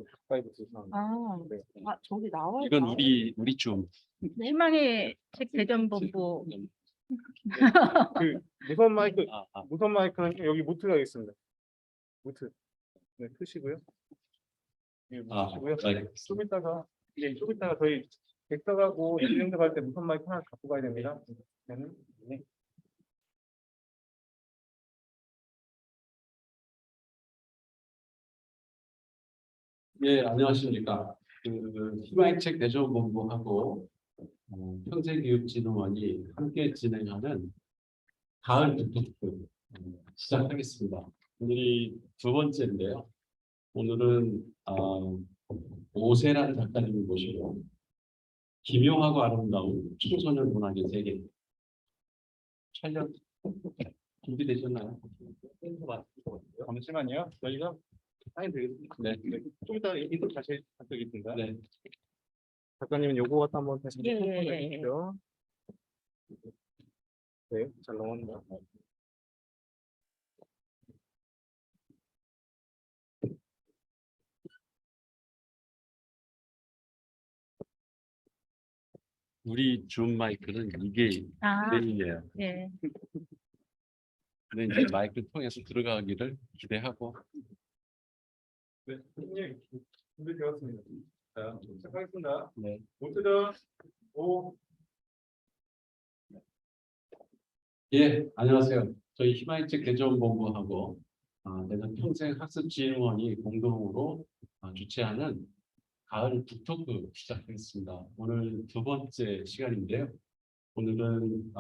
가까이 붙으시면 네. 저기 나와요. 이건 우리 좀 희망의 책 대전본부. 그 무선 마이크 아. 무선 마이크는 여기 무트가 있습니다. 무트. 네, 끄시고요. 네, 무트시고요. 좀 이따가 저희 객석하고 예비병도 갈 때 무선 마이크 하나 갖고 가야 됩니다. 네. 예, 안녕하십니까. 희망의 책 대전본부하고 평생교육진흥원이 함께 진행하는 가을 북토크 시작하겠습니다. 오늘이 두 번째인데요. 오늘은 오세란 작가님을 모시고 기묘하고 아름다운 청소년 문학의 세계 촬영 준비되셨나요? 잠시만요. 저희가 사인 드리겠습니다. 네. 좀 이따 인터 다시 부탁드리겠습니다. 네. 작가님은 요거 갖다 한번 다시 예. 해주시죠. 네, 잘 나옵니다. 우리 줌 마이크는 이게 메인이에요. 예. 근데 이제 마이크를 통해서 들어가기를 기대하고. 네, 선생님 준비되었습니다. 자, 시작하겠습니다. 네. 모두들 5. 예, 안녕하세요. 저희 희망의 책 대전본부하고 대전 평생학습진흥원이 공동으로 주최하는 가을 북토크 시작하겠습니다. 오늘 두 번째 시간인데요. 오늘은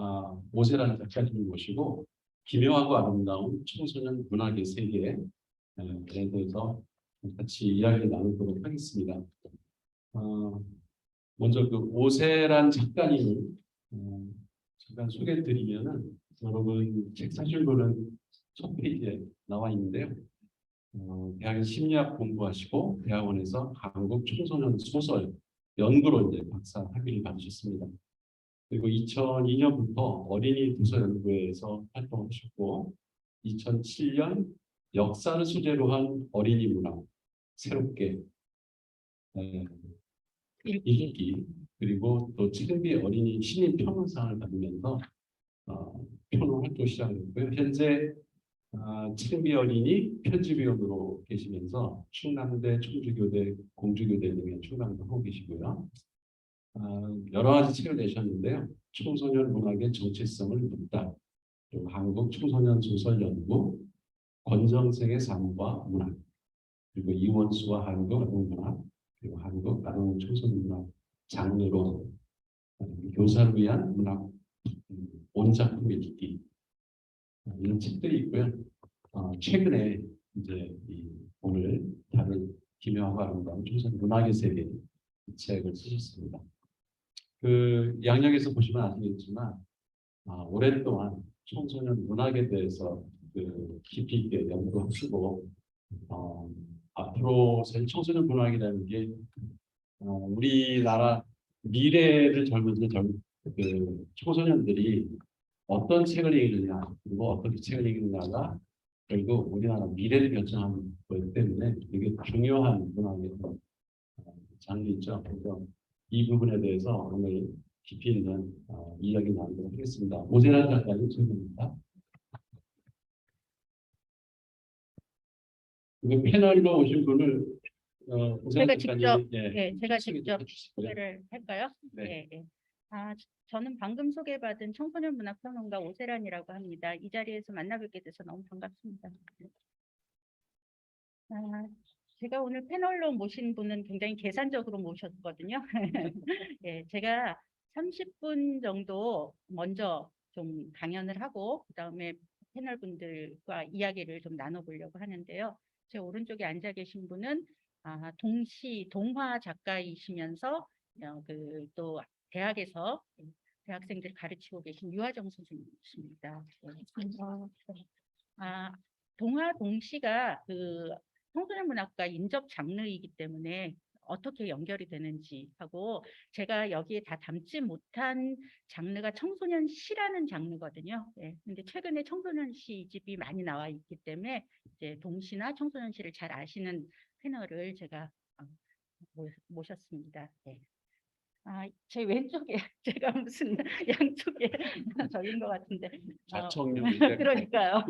오세라는 작가님을 모시고 기묘하고 아름다운 청소년 문학의 세계에 대해서 같이 이야기를 나누도록 하겠습니다. 먼저 그 오세란 작가님을 잠깐 소개해드리면은 여러분 책 사실 보는 첫 페이지에 나와 있는데요. 대학에서 심리학 공부하시고 대학원에서 한국 청소년 소설 연구로 이제 박사 학위를 받으셨습니다. 그리고 2002년부터 어린이 도서연구회에서 활동하셨고 2007년 역사를 소재로 한 어린이 문학 새롭게 읽기 그리고 또 칠은비 어린이 신인 평론상을 받으면서 평론 활동 시작했고요. 현재 칠은비 어린이 편집위원으로 계시면서 충남대, 청주교대, 공주교대 등의 출간도 하고 계시고요. 여러 가지 책을 내셨는데요. 청소년 문학의 정체성을 묻다, 그리고 한국 청소년 소설 연구, 권정생의 삶과 문학, 그리고 이원수와 한국 아동문학, 그리고 한국 아동 청소년 문학 장르로 교사를 위한 문학 원작품 읽기 이런 책들이 있고요. 최근에 이제 오늘 다룰 기묘하고 아름다운 청소년 문학의 세계 이 책을 쓰셨습니다. 그 양력에서 보시면 아시겠지만 오랫동안 청소년 문학에 대해서 깊이 있게 연구하시고 앞으로 사실 청소년 문학이라는 게 우리나라 미래를 젊은 청소년들이 어떤 책을 읽느냐 그리고 어떻게 책을 읽느냐가 결국 우리나라 미래를 결정하는 거기 때문에 되게 중요한 문학의 장르이죠. 그래서 이 부분에 대해서 오늘 깊이 있는 이야기 나누도록 하겠습니다. 오세란 작가님 질문입니다. 그 패널로 오신 분을 제가 직접 제가 소개해 직접 주시고요. 소개를 할까요? 네. 네. 저는 방금 소개받은 청소년 문학 평론가 오세란이라고 합니다. 이 자리에서 만나뵙게 돼서 너무 반갑습니다. 제가 오늘 패널로 모신 분은 굉장히 계산적으로 모셨거든요. 예, 제가 30분 정도 먼저 좀 강연을 하고 그다음에 패널 분들과 이야기를 좀 나눠보려고 하는데요. 제 오른쪽에 앉아 계신 분은 동화 작가이시면서 또 대학에서 대학생들 가르치고 계신 유하정 선생님이십니다. 동화 동시가 청소년 문학과 인접 장르이기 때문에 어떻게 연결이 되는지 하고 제가 여기에 다 담지 못한 장르가 청소년 시라는 장르거든요. 네. 근데 최근에 청소년 시집이 많이 나와 있기 때문에 이제 동시나 청소년 시를 잘 아시는 패널을 제가 모셨습니다. 네. 제 왼쪽에 제가 무슨 양쪽에 저인 것 같은데. 좌청룡인데. 그러니까요.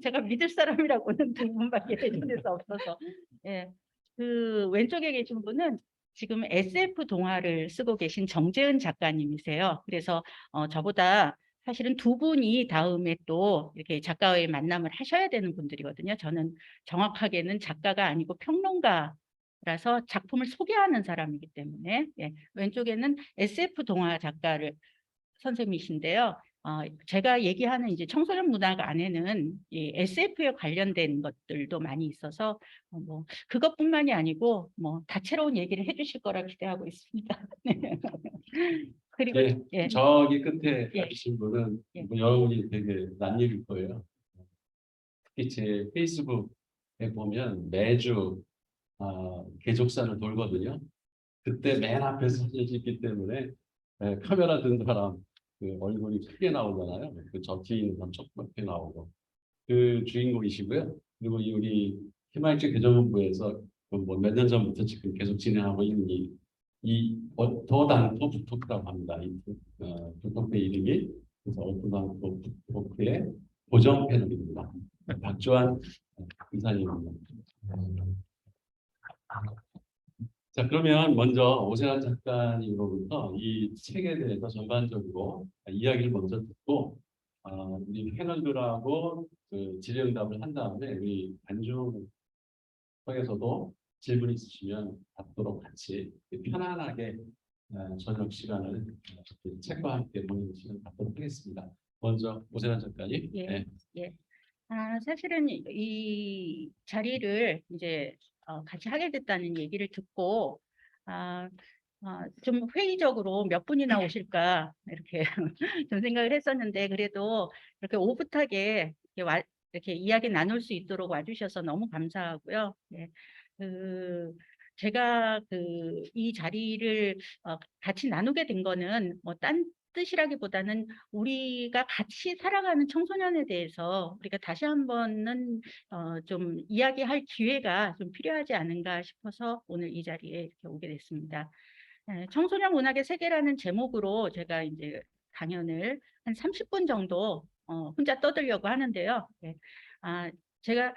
제가 믿을 사람이라고는 두 분밖에 대신할 수 없어서. 예. 그 왼쪽에 계신 분은 지금 SF 동화를 쓰고 계신 정재은 작가님이세요. 그래서 저보다 사실은 두 분이 다음에 또 이렇게 작가와의 만남을 하셔야 되는 분들이거든요. 저는 정확하게는 작가가 아니고 평론가라서 작품을 소개하는 사람이기 때문에. 예. 왼쪽에는 SF 동화 작가를 선생님이신데요. 제가 얘기하는 이제 청소년 문학 안에는 이 SF에 관련된 것들도 많이 있어서 뭐 그것뿐만이 아니고 뭐 다채로운 얘기를 해주실 거라 기대하고 있습니다. 네. 그리고 예, 예, 저기 끝에 예. 가신 분은 예. 뭐 여러분이 되게 낯익을 거예요. 특히 제 페이스북에 보면 매주 개족사를 돌거든요. 그때 맨 앞에서 사진 찍기 때문에 카메라 든 사람 그 얼굴이 크게 나오잖아요. 그 저 뒤에 있는 사람 조그맣게 나오고 그 주인공이시고요. 그리고 우리 희망일주 개정본부에서 몇 년 전부터 지금 계속 진행하고 있는 이 더당토 북토크라고 합니다. 이 북토크의 이름이 그래서 더당토 북토크의 고정 패널입니다. 박주환 이사님입니다. 자, 그러면 먼저 오세환 작가님으로부터 이 책에 대해서 전반적으로 이야기를 먼저 듣고 우리 패널들하고 그 질의응답을 한 다음에 우리 안중에서도 질문 있으시면 받도록 같이 편안하게 저녁 시간을 책과 함께 보내는 시간 갖도록 하겠습니다. 먼저 오세환 작가님. 예, 네. 예. 사실은 이 자리를 이제 같이 하게 됐다는 얘기를 듣고 좀 회의적으로 몇 분이나 오실까 이렇게 좀 생각을 했었는데 그래도 이렇게 오붓하게 이렇게 이야기 나눌 수 있도록 와주셔서 너무 감사하고요. 네. 제가 이 자리를 같이 나누게 된 거는 뭐 딴 뜻이라기보다는 우리가 같이 살아가는 청소년에 대해서 우리가 다시 한번은 좀 이야기할 기회가 좀 필요하지 않은가 싶어서 오늘 이 자리에 이렇게 오게 됐습니다. 청소년 문학의 세계라는 제목으로 제가 이제 강연을 한 30분 정도 혼자 떠들려고 하는데요. 네. 제가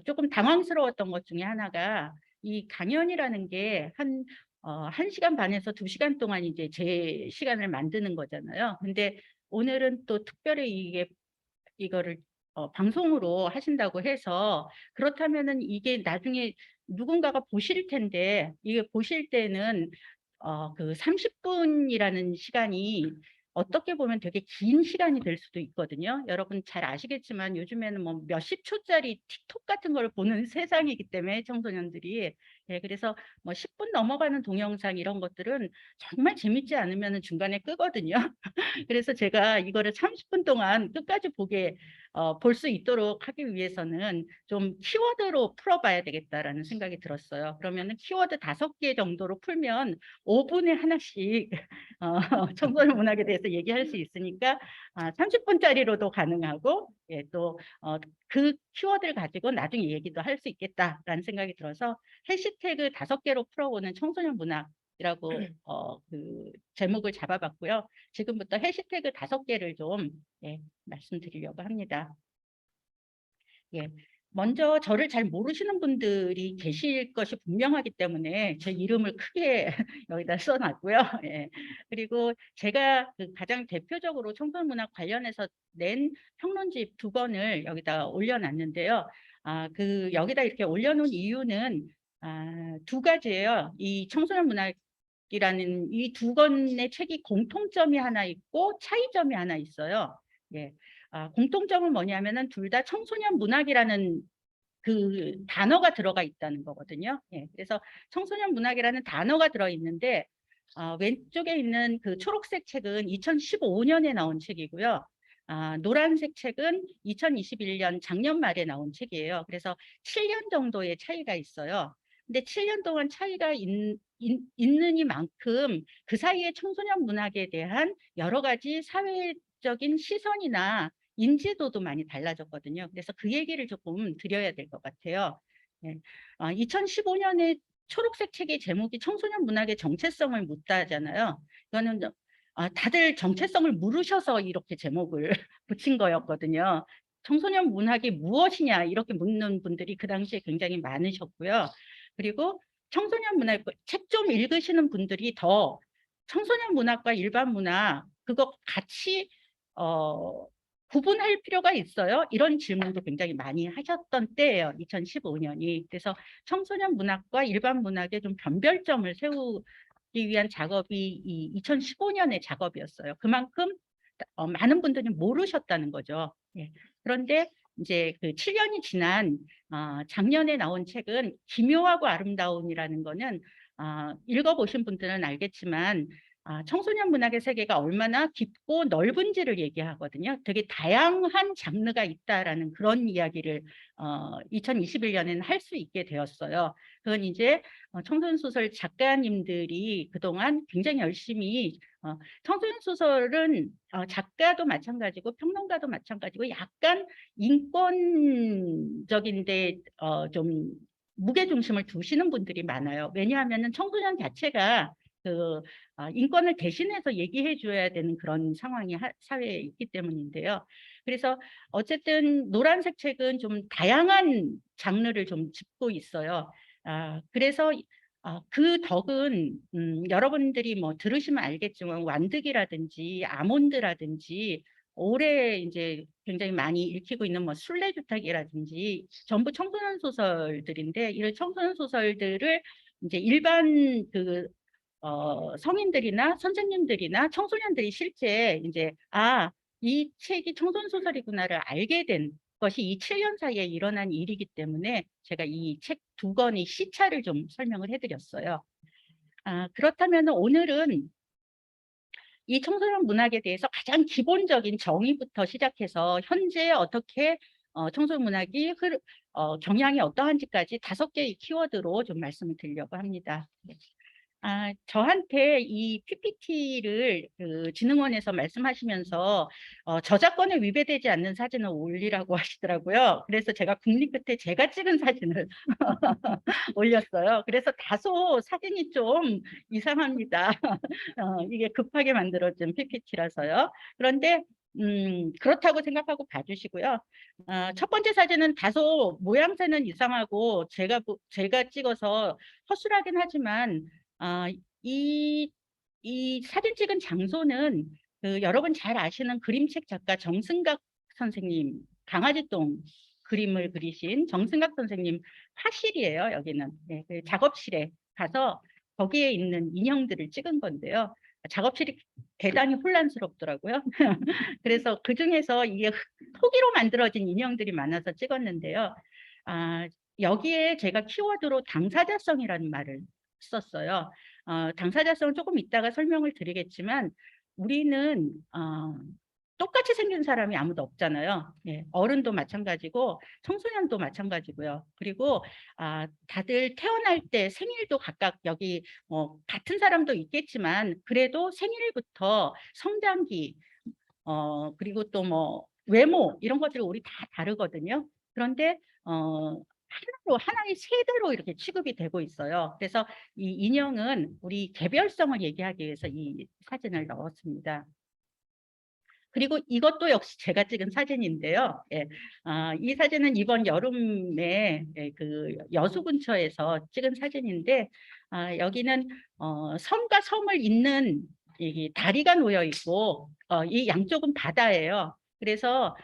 조금 당황스러웠던 것 중에 하나가 이 강연이라는 게 한 1시간 반에서 2시간 동안 이제 제 시간을 만드는 거잖아요. 근데 오늘은 또 특별히 이거를 방송으로 하신다고 해서 그렇다면은 이게 나중에 누군가가 보실 텐데 이게 보실 때는 그 30분이라는 시간이 어떻게 보면 되게 긴 시간이 될 수도 있거든요. 여러분 잘 아시겠지만 요즘에는 뭐 몇십 초짜리 틱톡 같은 걸 보는 세상이기 때문에 청소년들이 그래서 뭐 10분 넘어가는 동영상 이런 것들은 정말 재밌지 않으면 중간에 끄거든요. 그래서 제가 이거를 30분 동안 끝까지 볼 수 있도록 하기 위해서는 좀 키워드로 풀어봐야 되겠다라는 생각이 들었어요. 그러면은 키워드 5개 정도로 풀면 5분에 하나씩 청소년 문학에 대해서 얘기할 수 있으니까 30분짜리로도 가능하고 또 그 키워드를 가지고 나중에 얘기도 할 수 있겠다라는 생각이 들어서 해시태그 5개로 풀어보는 청소년 문학이라고 그 제목을 잡아봤고요. 지금부터 해시태그 5개를 좀 말씀드리려고 합니다. 먼저 저를 잘 모르시는 분들이 계실 것이 분명하기 때문에 제 이름을 크게 여기다 써놨고요. 그리고 제가 가장 대표적으로 청소년 문학 관련해서 낸 평론집 2권을 여기다 올려놨는데요. 여기다 이렇게 올려놓은 이유는 2가지예요. 이 청소년 문학이라는 이 2권의 책이 공통점이 하나 있고 차이점이 하나 있어요. 공통점은 뭐냐면은 둘 다 청소년 문학이라는 그 단어가 들어가 있다는 거거든요. 그래서 청소년 문학이라는 단어가 들어 있는데 왼쪽에 있는 그 초록색 책은 2015년에 나온 책이고요. 노란색 책은 2021년 작년 말에 나온 책이에요. 그래서 7년 정도의 차이가 있어요. 근데 7년 동안 차이가 있느니만큼 그 사이에 청소년 문학에 대한 여러 가지 사회적인 시선이나 인지도도 많이 달라졌거든요. 그래서 그 얘기를 조금 드려야 될 것 같아요. 2015년에 초록색 책의 제목이 청소년 문학의 정체성을 묻다 하잖아요. 이거는 다들 정체성을 물으셔서 이렇게 제목을 붙인 거였거든요. 청소년 문학이 무엇이냐 이렇게 묻는 분들이 그 당시에 굉장히 많으셨고요. 그리고 청소년 문학 책 좀 읽으시는 분들이 더 청소년 문학과 일반 문학 그거 같이 구분할 필요가 있어요? 이런 질문도 굉장히 많이 하셨던 때예요. 2015년이. 그래서 청소년 문학과 일반 문학의 좀 변별점을 세우기 위한 작업이 이 2015년의 작업이었어요. 그만큼 많은 분들이 모르셨다는 거죠. 예. 그런데 이제 그 7년이 지난 작년에 나온 책은 기묘하고 아름다움이라는 거는 읽어보신 분들은 알겠지만 청소년 문학의 세계가 얼마나 깊고 넓은지를 얘기하거든요. 되게 다양한 장르가 있다라는 그런 이야기를 2021년에는 할 수 있게 되었어요. 그건 이제 청소년 소설 작가님들이 그동안 굉장히 열심히 청소년 소설은 작가도 마찬가지고 평론가도 마찬가지고 약간 인권적인데 좀 무게중심을 두시는 분들이 많아요. 왜냐하면 청소년 자체가 그 인권을 대신해서 얘기해 줘야 되는 그런 상황이 사회에 있기 때문인데요. 그래서 어쨌든 노란색 책은 좀 다양한 장르를 좀 짚고 있어요. 그래서 그 덕은 여러분들이 뭐 들으시면 알겠지만 완득이라든지 아몬드라든지 올해 이제 굉장히 많이 읽히고 있는 뭐 순례주택이라든지 전부 청소년 소설들인데 이런 청소년 소설들을 이제 일반 그 성인들이나 선생님들이나 청소년들이 실제 이제 이 책이 청소년 소설이구나를 알게 된 것이 이 7년 사이에 일어난 일이기 때문에 제가 이 책 2권의 시차를 좀 설명을 해드렸어요. 그렇다면 오늘은 이 청소년 문학에 대해서 가장 기본적인 정의부터 시작해서 현재 어떻게 청소년 문학이 경향이 어떠한지까지 5개의 키워드로 좀 말씀을 드리려고 합니다. 저한테 이 PPT를 그 진흥원에서 말씀하시면서 저작권에 위배되지 않는 사진을 올리라고 하시더라고요. 그래서 제가 국립 끝에 제가 찍은 사진을 올렸어요. 그래서 다소 사진이 좀 이상합니다. 이게 급하게 만들어진 PPT라서요. 그런데 그렇다고 생각하고 봐주시고요. 첫 번째 사진은 다소 모양새는 이상하고 제가 찍어서 허술하긴 하지만 이 사진 찍은 장소는 그 여러분 잘 아시는 그림책 작가 정승각 선생님, 강아지똥 그림을 그리신 정승각 선생님 화실이에요. 여기는 네, 그 작업실에 가서 거기에 있는 인형들을 찍은 건데요. 작업실이 대단히 혼란스럽더라고요. 그래서 그 중에서 이게 토기로 만들어진 인형들이 많아서 찍었는데요. 여기에 제가 키워드로 당사자성이라는 말을 썼어요. 당사자성은 조금 이따가 설명을 드리겠지만 우리는 똑같이 생긴 사람이 아무도 없잖아요. 예, 어른도 마찬가지고 청소년도 마찬가지고요. 그리고 다들 태어날 때 생일도 각각 여기 같은 사람도 있겠지만 그래도 생일부터 성장기 그리고 또 뭐 외모 이런 것들이 우리 다 다르거든요. 그런데 하나의 세대로 이렇게 취급이 되고 있어요. 그래서 이 인형은 우리 개별성을 얘기하기 위해서 이 사진을 넣었습니다. 그리고 이것도 역시 제가 찍은 사진인데요. 예, 이 사진은 이번 여름에 그 여수 근처에서 찍은 사진인데 여기는 섬과 섬을 잇는 이 다리가 놓여 있고 이 양쪽은 바다예요. 그래서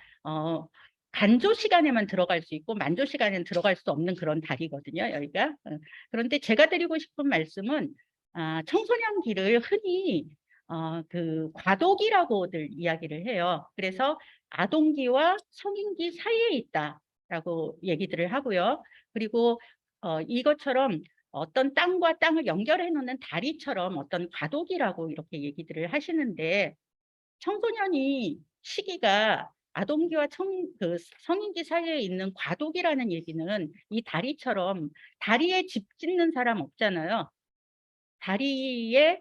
간조 시간에만 들어갈 수 있고 만조 시간에는 들어갈 수 없는 그런 다리거든요. 여기가. 그런데 제가 드리고 싶은 말씀은 청소년기를 흔히 그 과도기라고들 이야기를 해요. 그래서 아동기와 성인기 사이에 있다라고 얘기들을 하고요. 그리고 이것처럼 어떤 땅과 땅을 연결해 놓는 다리처럼 어떤 과도기라고 이렇게 얘기들을 하시는데 청소년이 시기가 아동기와 그 성인기 사이에 있는 과도기라는 얘기는 이 다리처럼 다리에 집 짓는 사람 없잖아요. 다리에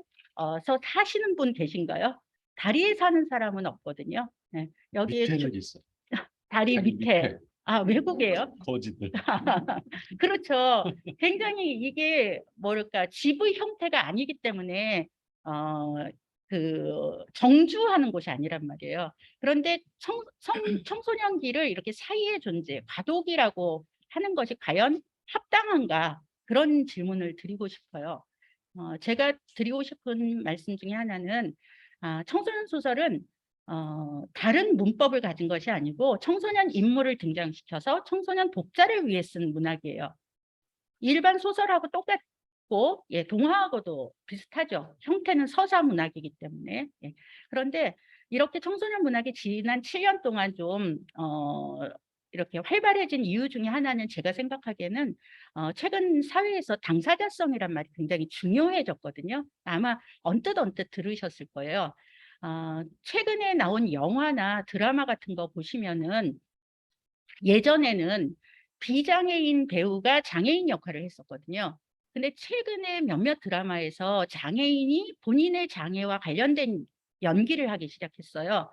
사시는 분 계신가요? 다리에 사는 사람은 없거든요. 네. 여기에 밑에는 있어. 다리 밑에 아, 외국이에요? 거지들. 그렇죠. 굉장히 이게 뭐랄까 지부 형태가 아니기 때문에 정주하는 곳이 아니란 말이에요. 그런데 청소년기를 이렇게 사이의 존재, 과도기라고 하는 것이 과연 합당한가? 그런 질문을 드리고 싶어요. 제가 드리고 싶은 말씀 중에 하나는 청소년 소설은 다른 문법을 가진 것이 아니고 청소년 인물을 등장시켜서 청소년 독자를 위해 쓴 문학이에요. 일반 소설하고 똑같고, 예, 동화하고도 비슷하죠. 형태는 서사 문학이기 때문에. 예. 그런데 이렇게 청소년 문학이 지난 7년 동안 좀 이렇게 활발해진 이유 중에 하나는 제가 생각하기에는 최근 사회에서 당사자성이란 말이 굉장히 중요해졌거든요. 아마 언뜻 들으셨을 거예요. 최근에 나온 영화나 드라마 같은 거 보시면은 예전에는 비장애인 배우가 장애인 역할을 했었거든요. 근데 최근에 몇몇 드라마에서 장애인이 본인의 장애와 관련된 연기를 하기 시작했어요.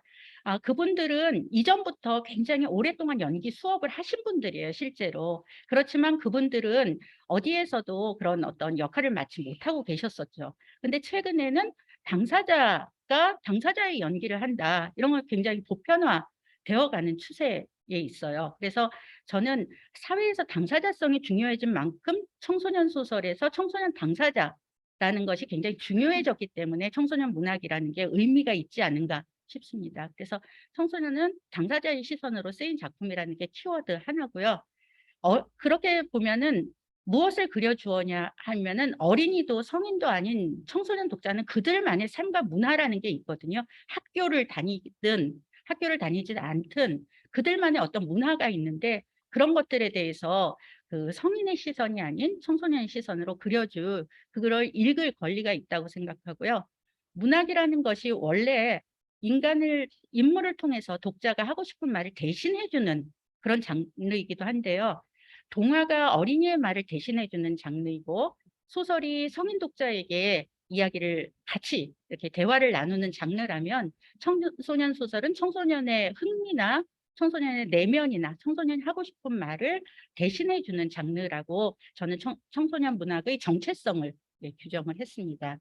그분들은 이전부터 굉장히 오랫동안 연기 수업을 하신 분들이에요, 실제로. 그렇지만 그분들은 어디에서도 그런 어떤 역할을 맡지 못하고 계셨었죠. 근데 최근에는 당사자의 연기를 한다. 이런 건 굉장히 보편화 되어가는 추세에 있어요. 그래서 저는 사회에서 당사자성이 중요해진 만큼 청소년 소설에서 청소년 당사자라는 것이 굉장히 중요해졌기 때문에 청소년 문학이라는 게 의미가 있지 않은가 싶습니다. 그래서 청소년은 당사자의 시선으로 쓰인 작품이라는 게 키워드 하나고요. 그렇게 보면은 무엇을 그려주었냐 하면은 어린이도 성인도 아닌 청소년 독자는 그들만의 삶과 문화라는 게 있거든요. 학교를 다니지 않든 그들만의 어떤 문화가 있는데 그런 것들에 대해서 그 성인의 시선이 아닌 청소년의 시선으로 그걸 읽을 권리가 있다고 생각하고요. 문학이라는 것이 원래 인물을 통해서 독자가 하고 싶은 말을 대신해주는 그런 장르이기도 한데요. 동화가 어린이의 말을 대신해주는 장르이고 소설이 성인 독자에게 이야기를 같이 이렇게 대화를 나누는 장르라면 청소년 소설은 청소년의 흥미나 청소년의 내면이나 청소년이 하고 싶은 말을 대신해주는 장르라고 저는 청소년 문학의 정체성을 규정을 했습니다.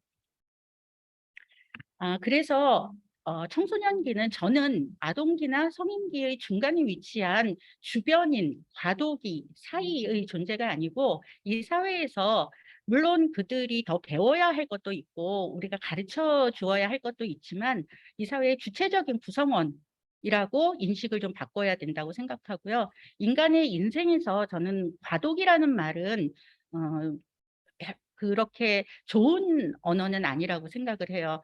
그래서 청소년기는 저는 아동기나 성인기의 중간에 위치한 주변인, 과도기 사이의 존재가 아니고 이 사회에서 물론 그들이 더 배워야 할 것도 있고 우리가 가르쳐 주어야 할 것도 있지만 이 사회의 주체적인 구성원이라고 인식을 좀 바꿔야 된다고 생각하고요. 인간의 인생에서 저는 과도기라는 말은 그렇게 좋은 언어는 아니라고 생각을 해요.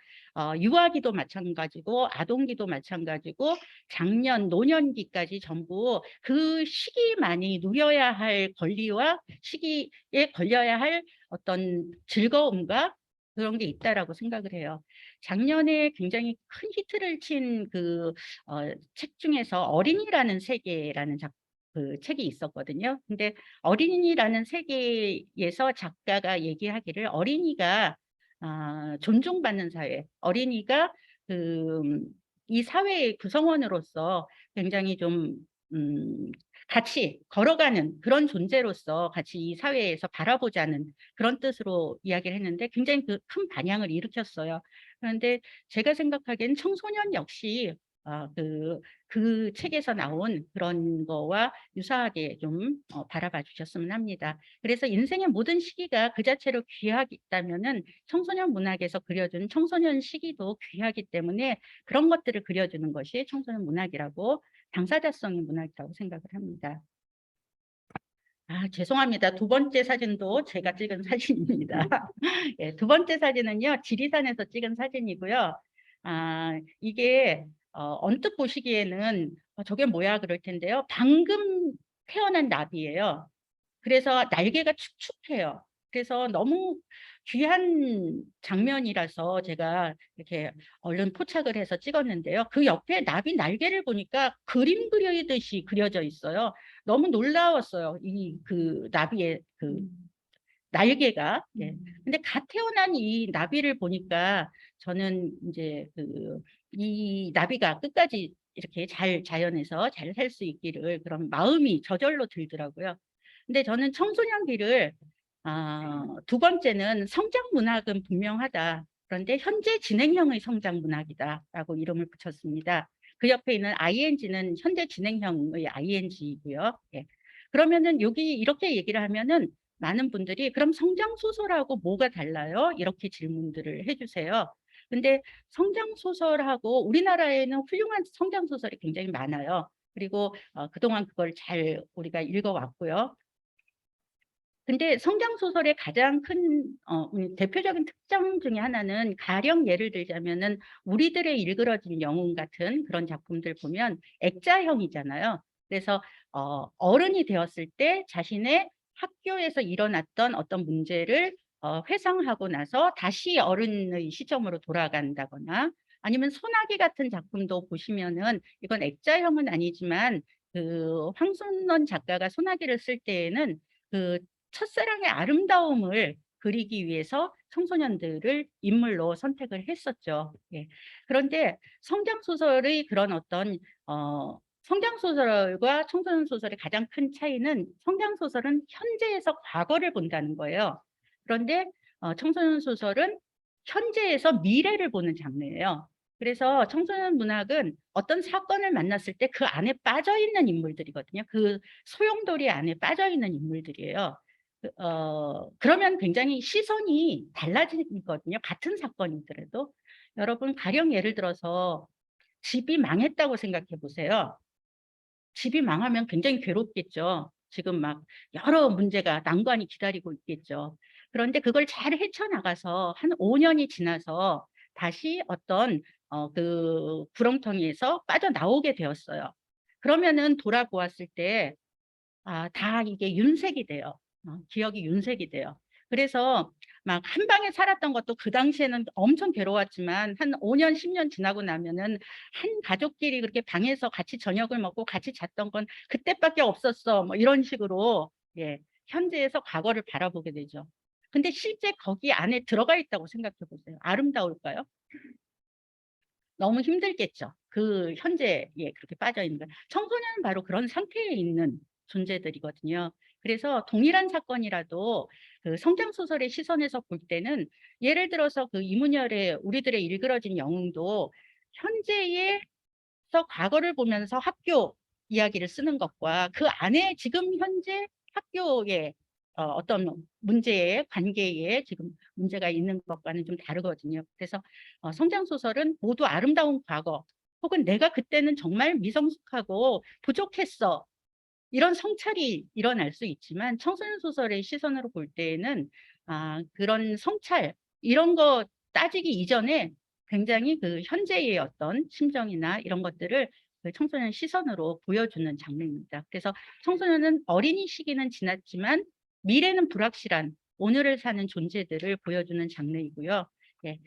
유아기도 마찬가지고 아동기도 마찬가지고 장년, 노년기까지 전부 그 시기만이 누려야 할 권리와 시기에 걸려야 할 어떤 즐거움과 그런 게 있다라고 생각을 해요. 작년에 굉장히 큰 히트를 친 그 책 중에서 어린이라는 세계라는 그 책이 있었거든요. 근데 어린이라는 세계에서 작가가 얘기하기를 어린이가 존중받는 사회, 어린이가 이 사회의 구성원으로서 굉장히 좀 같이 걸어가는 그런 존재로서 같이 이 사회에서 바라보자는 그런 뜻으로 이야기를 했는데 굉장히 큰 반향을 일으켰어요. 그런데 제가 생각하기엔 청소년 역시 그 책에서 나온 그런 거와 유사하게 좀 바라봐 주셨으면 합니다. 그래서 인생의 모든 시기가 그 자체로 귀하다면은 청소년 문학에서 그려준 청소년 시기도 귀하기 때문에 그런 것들을 그려주는 것이 청소년 문학이라고 당사자성의 문학이라고 생각을 합니다. 죄송합니다. 두 번째 사진도 제가 찍은 사진입니다. 예, 두 번째 사진은요, 지리산에서 찍은 사진이고요. 이게 언뜻 보시기에는 저게 뭐야 그럴 텐데요. 방금 태어난 나비예요. 그래서 날개가 축축해요. 그래서 너무 귀한 장면이라서 제가 이렇게 얼른 포착을 해서 찍었는데요. 그 옆에 나비 날개를 보니까 그림 그리듯이 그려져 있어요. 너무 놀라웠어요. 그 나비의 그 날개가. 예. 근데 갓 태어난 이 나비를 보니까 저는 이제 이 나비가 끝까지 이렇게 잘 자연에서 잘 살 수 있기를 그런 마음이 저절로 들더라고요. 근데 저는 청소년기를 두 번째는 성장 문학은 분명하다. 그런데 현재 진행형의 성장 문학이다라고 이름을 붙였습니다. 그 옆에 있는 ing는 현재 진행형의 ing이고요. 예. 그러면은 여기 이렇게 얘기를 하면은 많은 분들이 그럼 성장 소설하고 뭐가 달라요? 이렇게 질문들을 해주세요. 근데 성장 소설하고 우리나라에는 훌륭한 성장 소설이 굉장히 많아요. 그리고 그동안 그걸 잘 우리가 읽어왔고요. 근데 성장 소설의 가장 큰 대표적인 특징 중에 하나는 가령 예를 들자면은 우리들의 일그러진 영웅 같은 그런 작품들 보면 액자형이잖아요. 그래서 어른이 되었을 때 자신의 학교에서 일어났던 어떤 문제를 회상하고 나서 다시 어른의 시점으로 돌아간다거나 아니면 소나기 같은 작품도 보시면은 이건 액자형은 아니지만 그 황순원 작가가 소나기를 쓸 때에는 그 첫사랑의 아름다움을 그리기 위해서 청소년들을 인물로 선택을 했었죠. 예. 그런데 성장소설의 그런 어떤 성장소설과 청소년소설의 가장 큰 차이는 성장소설은 현재에서 과거를 본다는 거예요. 그런데 청소년소설은 현재에서 미래를 보는 장르예요. 그래서 청소년 문학은 어떤 사건을 만났을 때 그 안에 빠져있는 인물들이거든요. 그 소용돌이 안에 빠져있는 인물들이에요. 그러면 굉장히 시선이 달라지거든요. 같은 사건이더라도. 여러분 가령 예를 들어서 집이 망했다고 생각해 보세요. 집이 망하면 굉장히 괴롭겠죠. 지금 막 여러 문제가 난관이 기다리고 있겠죠. 그런데 그걸 잘 헤쳐나가서 한 5년이 지나서 다시 어떤 그 구렁텅이에서 빠져나오게 되었어요. 그러면은 돌아보았을 때 다 이게 윤색이 돼요. 기억이 윤색이 돼요. 그래서 막 한 방에 살았던 것도 그 당시에는 엄청 괴로웠지만 한 5년, 10년 지나고 나면은 한 가족끼리 그렇게 방에서 같이 저녁을 먹고 같이 잤던 건 그때밖에 없었어. 뭐 이런 식으로 예, 현재에서 과거를 바라보게 되죠. 근데 실제 거기 안에 들어가 있다고 생각해 보세요. 아름다울까요? 너무 힘들겠죠. 그 현재에 그렇게 빠져 있는 거. 청소년은 바로 그런 상태에 있는 존재들이거든요. 그래서 동일한 사건이라도 그 성장 소설의 시선에서 볼 때는 예를 들어서 그 이문열의 우리들의 일그러진 영웅도 현재에서 과거를 보면서 학교 이야기를 쓰는 것과 그 안에 지금 현재 학교의 어떤 문제에 관계에 지금 문제가 있는 것과는 좀 다르거든요. 그래서 성장 소설은 모두 아름다운 과거 혹은 내가 그때는 정말 미성숙하고 부족했어 이런 성찰이 일어날 수 있지만 청소년 소설의 시선으로 볼 때에는 그런 성찰 이런 거 따지기 이전에 굉장히 그 현재의 어떤 심정이나 이런 것들을 그 청소년 시선으로 보여주는 장르입니다. 그래서 청소년은 어린이 시기는 지났지만 미래는 불확실한 오늘을 사는 존재들을 보여주는 장르이고요. 예,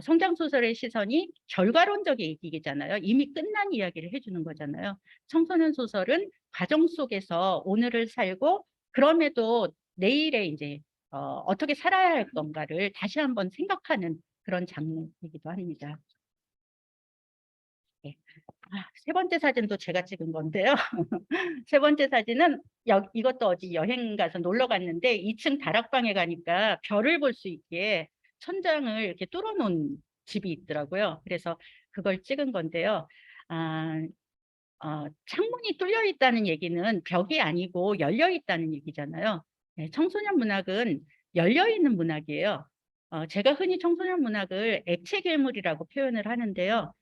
성장소설의 시선이 결과론적인 얘기잖아요. 이미 끝난 이야기를 해주는 거잖아요. 청소년 소설은 과정 속에서 오늘을 살고 그럼에도 내일에 이제 어떻게 살아야 할 건가를 다시 한번 생각하는 그런 장르이기도 합니다. 네. 세 번째 사진도 제가 찍은 건데요. 세 번째 사진은 이것도 어디 여행 가서 놀러 갔는데 2층 다락방에 가니까 별을 볼 수 있게 천장을 이렇게 뚫어놓은 집이 있더라고요. 그래서 그걸 찍은 건데요. 창문이 뚫려 있다는 얘기는 벽이 아니고 열려 있다는 얘기잖아요. 네, 청소년 문학은 열려 있는 문학이에요. 제가 흔히 청소년 문학을 액체 괴물이라고 표현을 하는데요.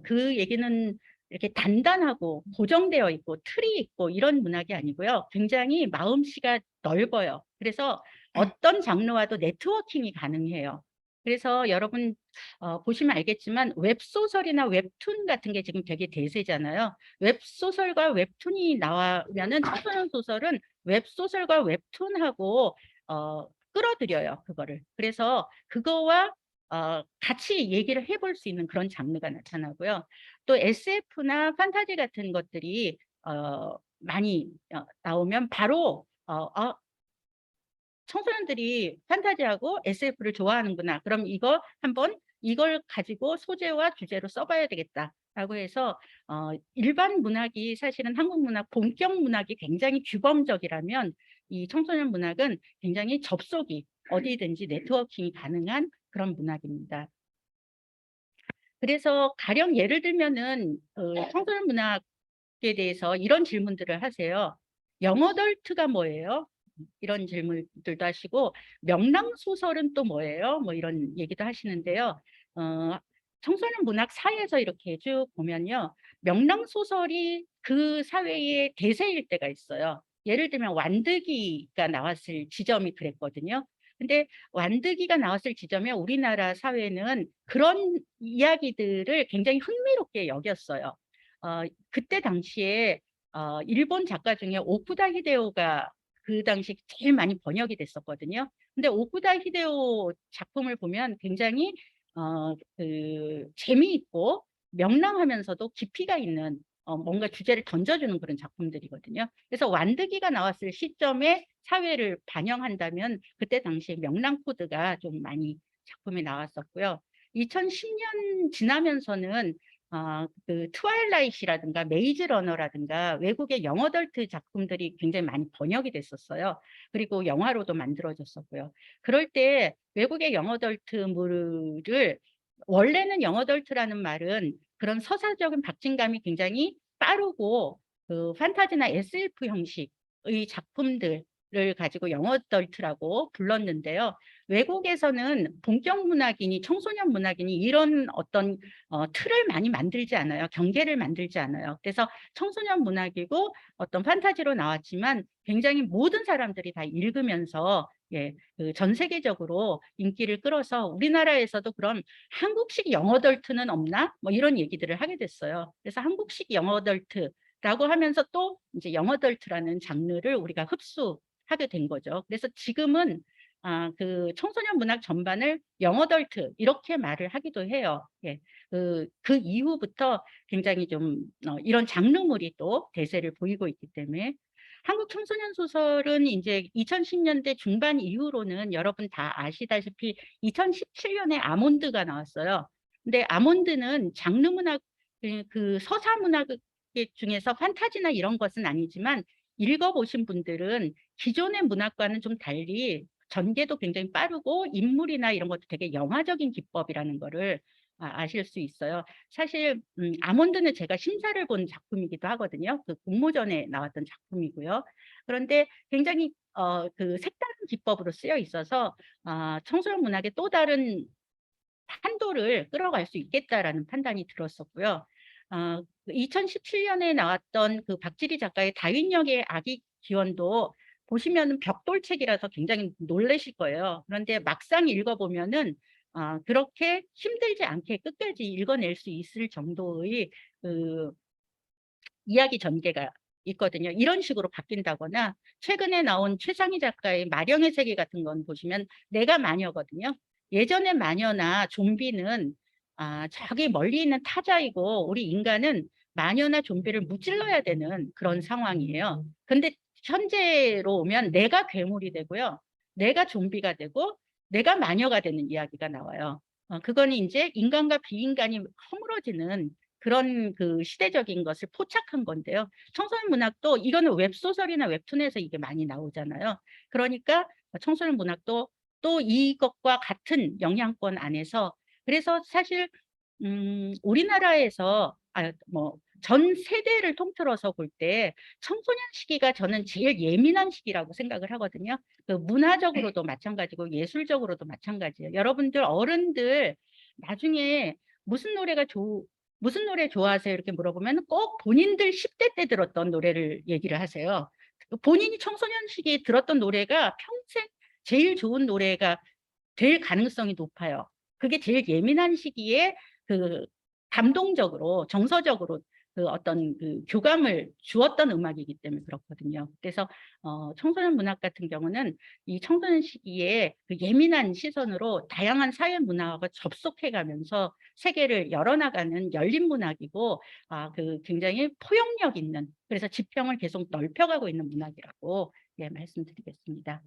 그 얘기는 이렇게 단단하고 고정되어 있고 틀이 있고 이런 문학이 아니고요. 굉장히 마음씨가 넓어요. 그래서 어떤 장르와도 네트워킹이 가능해요. 그래서 여러분 보시면 알겠지만 웹소설이나 웹툰 같은 게 지금 되게 대세잖아요. 웹소설과 웹툰이 나오면은 청소년 소설은 웹소설과 웹툰하고 끌어들여요. 그거를. 그래서 그거와 같이 얘기를 해볼 수 있는 그런 장르가 나타나고요. 또 SF나 판타지 같은 것들이 많이 나오면 바로 청소년들이 판타지하고 SF를 좋아하는구나. 그럼 이걸 가지고 소재와 주제로 써봐야 되겠다. 라고 해서 일반 문학이 사실은 한국 문학, 본격 문학이 굉장히 규범적이라면 이 청소년 문학은 굉장히 접속이 어디든지 네트워킹이 가능한 그런 문학입니다. 그래서 가령 예를 들면은 청소년 문학에 대해서 이런 질문들을 하세요. 영어덜트가 뭐예요? 이런 질문들도 하시고, 명랑소설은 또 뭐예요? 뭐 이런 얘기도 하시는데요. 청소년 문학 사회에서 이렇게 쭉 보면요. 명랑소설이 그 사회의 대세일 때가 있어요. 예를 들면 완득이가 나왔을 지점이 그랬거든요. 근데 완득이가 나왔을 지점에 우리나라 사회는 그런 이야기들을 굉장히 흥미롭게 여겼어요. 그때 당시에 일본 작가 중에 오쿠다 히데오가 그 당시 제일 많이 번역이 됐었거든요. 근데 오쿠다 히데오 작품을 보면 굉장히 재미있고 명랑하면서도 깊이가 있는 뭔가 주제를 던져주는 그런 작품들이거든요. 그래서 완득이가 나왔을 시점에 사회를 반영한다면 그때 당시에 명랑 코드가 좀 많이 작품이 나왔었고요. 2010년 지나면서는 그 트와일라이트라든가 메이즈 러너라든가 외국의 영어덜트 작품들이 굉장히 많이 번역이 됐었어요. 그리고 영화로도 만들어졌었고요. 그럴 때 외국의 영어덜트물을 원래는 영어덜트라는 말은 그런 서사적인 박진감이 굉장히 빠르고 그 판타지나 SF 형식의 작품들을 가지고 영어덜트라고 불렀는데요. 외국에서는 본격 문학이니 청소년 문학이니 이런 어떤 틀을 많이 만들지 않아요. 경계를 만들지 않아요. 그래서 청소년 문학이고 어떤 판타지로 나왔지만 굉장히 모든 사람들이 다 읽으면서 전 세계적으로 인기를 끌어서 우리나라에서도 그럼 한국식 영어덜트는 없나? 뭐 이런 얘기들을 하게 됐어요. 그래서 한국식 영어덜트라고 하면서 또 이제 영어덜트라는 장르를 우리가 흡수하게 된 거죠. 그래서 지금은 그 청소년 문학 전반을 영어덜트 이렇게 말을 하기도 해요. 그 이후부터 굉장히 좀 이런 장르물이 또 대세를 보이고 있기 때문에 한국 청소년 소설은 이제 2010년대 중반 이후로는 여러분 다 아시다시피 2017년에 아몬드가 나왔어요. 근데 아몬드는 장르 문학 그 서사 문학 중에서 판타지나 이런 것은 아니지만 읽어보신 분들은 기존의 문학과는 좀 달리 전개도 굉장히 빠르고 인물이나 이런 것도 되게 영화적인 기법이라는 거를 아실 수 있어요. 사실 아몬드는 제가 심사를 본 작품이기도 하거든요. 그 공모전에 나왔던 작품이고요. 그런데 굉장히 그 색다른 기법으로 쓰여 있어서 청소년 문학의 또 다른 한도를 끌어갈 수 있겠다라는 판단이 들었었고요. 2017년에 나왔던 그 박지리 작가의 다윈역의 아기 기원도 보시면은 벽돌책이라서 굉장히 놀라실 거예요. 그런데 막상 읽어보면은 그렇게 힘들지 않게 끝까지 읽어낼 수 있을 정도의 그 이야기 전개가 있거든요. 이런 식으로 바뀐다거나 최근에 나온 최상희 작가의 마령의 세계 같은 건 보시면 내가 마녀거든요. 예전에 마녀나 좀비는 저기 멀리 있는 타자이고 우리 인간은 마녀나 좀비를 무찔러야 되는 그런 상황이에요. 근데 현재로 오면 내가 괴물이 되고요. 내가 좀비가 되고 내가 마녀가 되는 이야기가 나와요. 그거는 이제 인간과 비인간이 허물어지는 그런 그 시대적인 것을 포착한 건데요. 청소년 문학도 이거는 웹소설이나 웹툰에서 이게 많이 나오잖아요. 그러니까 청소년 문학도 또 이것과 같은 영향권 안에서 그래서 사실 우리나라에서 전 세대를 통틀어서 볼 때 청소년 시기가 저는 제일 예민한 시기라고 생각을 하거든요. 그 문화적으로도 마찬가지고 예술적으로도 마찬가지예요. 여러분들 어른들 나중에 무슨 노래 좋아하세요? 이렇게 물어보면 꼭 본인들 10대 때 들었던 노래를 얘기를 하세요. 본인이 청소년 시기에 들었던 노래가 평생 제일 좋은 노래가 될 가능성이 높아요. 그게 제일 예민한 시기에 그 감동적으로 정서적으로 그 어떤 그 교감을 주었던 음악이기 때문에 그렇거든요. 그래서 청소년 문학 같은 경우는 이 청소년 시기에 그 예민한 시선으로 다양한 사회 문화와 접속해 가면서 세계를 열어나가는 열린 문학이고 그 굉장히 포용력 있는 그래서 지평을 계속 넓혀가고 있는 문학이라고 말씀드리겠습니다.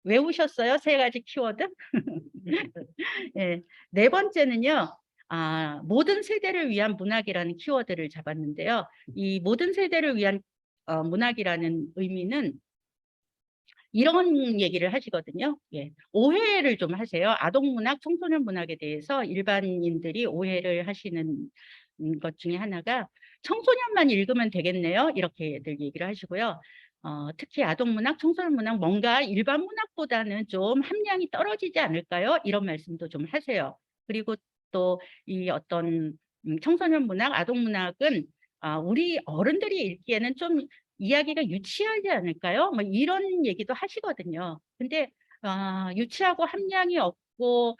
외우셨어요? 3가지 키워드? 네 번째는요. 모든 세대를 위한 문학이라는 키워드를 잡았는데요. 이 모든 세대를 위한 문학이라는 의미는 이런 얘기를 하시거든요. 예. 오해를 좀 하세요. 아동문학, 청소년 문학에 대해서 일반인들이 오해를 하시는 것 중에 하나가 청소년만 읽으면 되겠네요. 이렇게들 얘기를 하시고요. 특히 아동문학, 청소년문학 뭔가 일반 문학보다는 좀 함량이 떨어지지 않을까요? 이런 말씀도 좀 하세요. 그리고 또 이 어떤 청소년 문학, 아동문학은 우리 어른들이 읽기에는 좀 이야기가 유치하지 않을까요? 뭐 이런 얘기도 하시거든요. 근데 유치하고 함량이 없고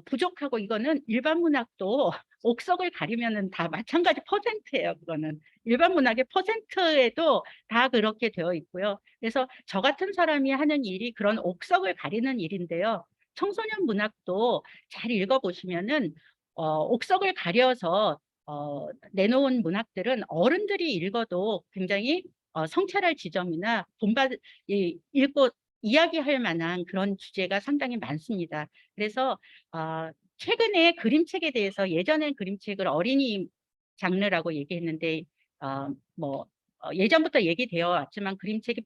부족하고 이거는 일반 문학도 옥석을 가리면은 다 마찬가지 퍼센트예요. 그거는 일반 문학의 퍼센트에도 다 그렇게 되어 있고요. 그래서 저 같은 사람이 하는 일이 그런 옥석을 가리는 일인데요. 청소년 문학도 잘 읽어보시면은 옥석을 가려서 내놓은 문학들은 어른들이 읽어도 굉장히 성찰할 지점이나 읽고 이야기할 만한 그런 주제가 상당히 많습니다. 그래서 최근에 그림책에 대해서 예전엔 그림책을 어린이 장르라고 얘기했는데 예전부터 얘기되어 왔지만 그림책이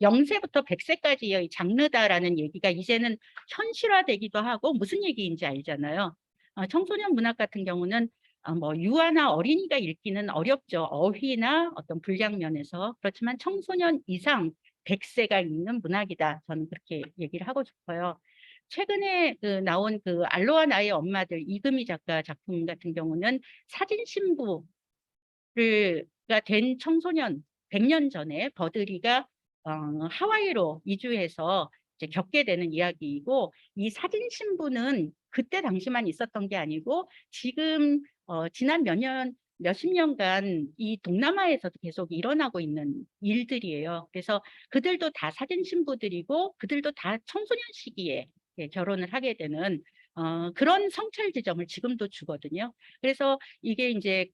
0세부터 100세까지의 장르다라는 얘기가 이제는 현실화되기도 하고 무슨 얘기인지 알잖아요. 청소년 문학 같은 경우는 유아나 어린이가 읽기는 어렵죠. 어휘나 어떤 분량 면에서. 그렇지만 청소년 이상 100세가 읽는 문학이다. 저는 그렇게 얘기를 하고 싶어요. 최근에 나온 알로아 나의 엄마들 이금희 작가 작품 같은 경우는 사진 신부가 된 청소년 100년 전에 버드리가 하와이로 이주해서 이제 겪게 되는 이야기이고 이 사진 신부는 그때 당시만 있었던 게 아니고 지금 지난 몇십 년간 이 동남아에서도 계속 일어나고 있는 일들이에요. 그래서 그들도 다 사진 신부들이고 그들도 다 청소년 시기에 결혼을 하게 되는 그런 성찰 지점을 지금도 주거든요. 그래서 이게 이제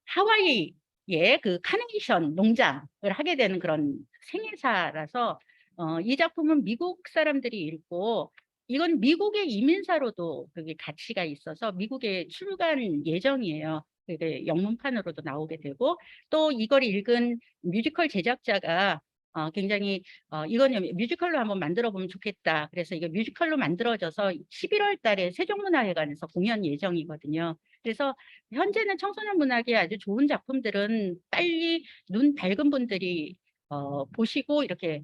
하와이의 카네이션 농장을 하게 되는 그런 생애사라서 이 작품은 미국 사람들이 읽고 이건 미국의 이민사로도 그게 가치가 있어서 미국에 출간 예정이에요. 그게 영문판으로도 나오게 되고 또 이걸 읽은 뮤지컬 제작자가 굉장히 이거는 뮤지컬로 한번 만들어 보면 좋겠다. 그래서 이거 뮤지컬로 만들어져서 11월 달에 세종문화회관에서 공연 예정이거든요. 그래서 현재는 청소년 문학의 아주 좋은 작품들은 빨리 눈 밝은 분들이 보시고 이렇게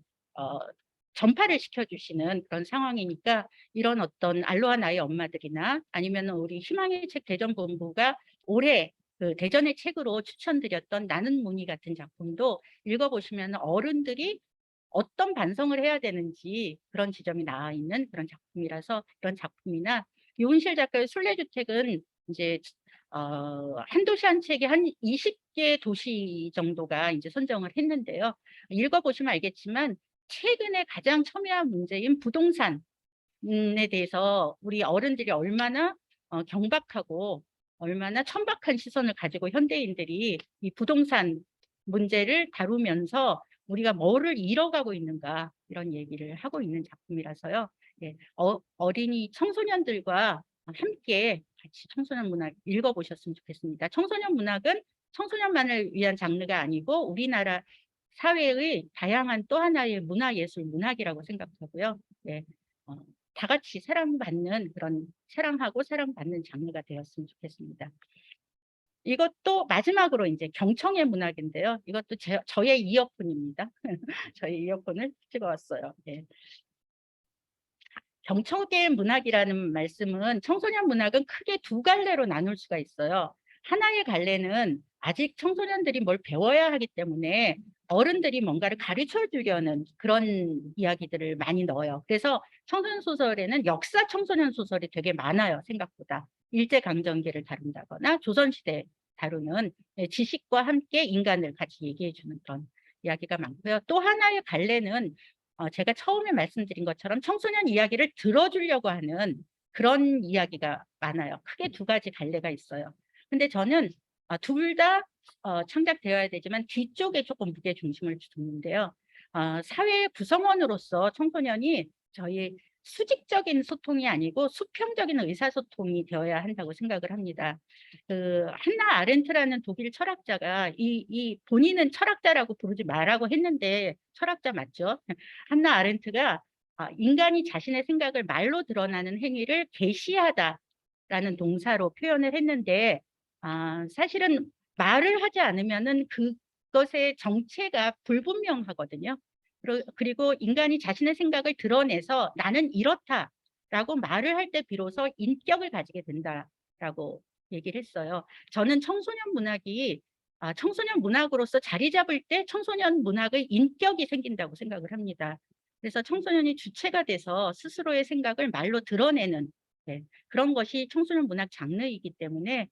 전파를 시켜주시는 그런 상황이니까 이런 어떤 알로하 나의 엄마들이나 아니면 우리 희망의 책 대전본부가 올해 대전의 책으로 추천드렸던 나는 무늬 같은 작품도 읽어보시면 어른들이 어떤 반성을 해야 되는지 그런 지점이 나와 있는 그런 작품이라서 그런 작품이나 유은실 작가의 순례주택은 이제 한 도시 한 책에 한 20개 도시 정도가 이제 선정을 했는데요. 읽어보시면 알겠지만 최근에 가장 첨예한 문제인 부동산에 대해서 우리 어른들이 얼마나 경박하고 얼마나 천박한 시선을 가지고 현대인들이 이 부동산 문제를 다루면서 우리가 뭐를 잃어가고 있는가 이런 얘기를 하고 있는 작품이라서요. 예, 어린이 청소년들과 함께 같이 청소년 문학 읽어보셨으면 좋겠습니다. 청소년 문학은 청소년만을 위한 장르가 아니고 우리나라 사회의 다양한 또 하나의 문화예술 문학이라고 생각하고요. 예, 다 같이 사랑받는 그런 사랑하고 사랑받는 장르가 되었으면 좋겠습니다. 이것도 마지막으로 이제 경청의 문학인데요. 이것도 저의 이어폰입니다. 저의 이어폰을 찍어왔어요. 예. 경청의 문학이라는 말씀은 청소년 문학은 크게 두 갈래로 나눌 수가 있어요. 하나의 갈래는 아직 청소년들이 뭘 배워야 하기 때문에 어른들이 뭔가를 가르쳐 주려는 그런 이야기들을 많이 넣어요. 그래서 청소년 소설에는 역사 청소년 소설이 되게 많아요. 생각보다. 일제강점기를 다룬다거나 조선시대 다루는 지식과 함께 인간을 같이 얘기해 주는 그런 이야기가 많고요. 또 하나의 갈래는 제가 처음에 말씀드린 것처럼 청소년 이야기를 들어주려고 하는 그런 이야기가 많아요. 크게 두 가지 갈래가 있어요. 근데 저는 둘 다 창작되어야 되지만 뒤쪽에 조금 무게 중심을 두는데요. 사회의 구성원으로서 청소년이 저희 수직적인 소통이 아니고 수평적인 의사소통이 되어야 한다고 생각을 합니다. 그 한나 아렌트라는 독일 철학자가 이 본인은 철학자라고 부르지 말라고 했는데 철학자 맞죠? 한나 아렌트가 인간이 자신의 생각을 말로 드러나는 행위를 계시하다라는 동사로 표현을 했는데 사실은 말을 하지 않으면은 그것의 정체가 불분명하거든요. 그리고 인간이 자신의 생각을 드러내서 나는 이렇다라고 말을 할 때 비로소 인격을 가지게 된다라고 얘기를 했어요. 저는 청소년 문학이 청소년 문학으로서 자리 잡을 때 청소년 문학의 인격이 생긴다고 생각을 합니다. 그래서 청소년이 주체가 돼서 스스로의 생각을 말로 드러내는 그런 것이 청소년 문학 장르이기 때문에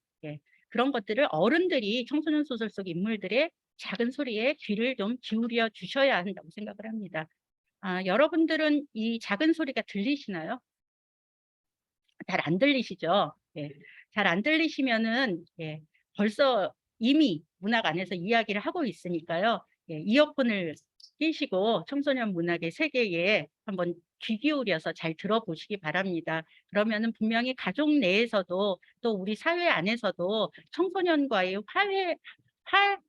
그런 것들을 어른들이 청소년 소설 속 인물들의 작은 소리에 귀를 좀 기울여 주셔야 한다고 생각을 합니다. 여러분들은 이 작은 소리가 들리시나요? 잘 안 들리시죠? 잘 안 들리시면은 벌써 이미 문학 안에서 이야기를 하고 있으니까요. 이어폰을 끼시고 청소년 문학의 세계에 한번 귀 기울여서 잘 들어보시기 바랍니다. 그러면은 분명히 가족 내에서도 또 우리 사회 안에서도 청소년과의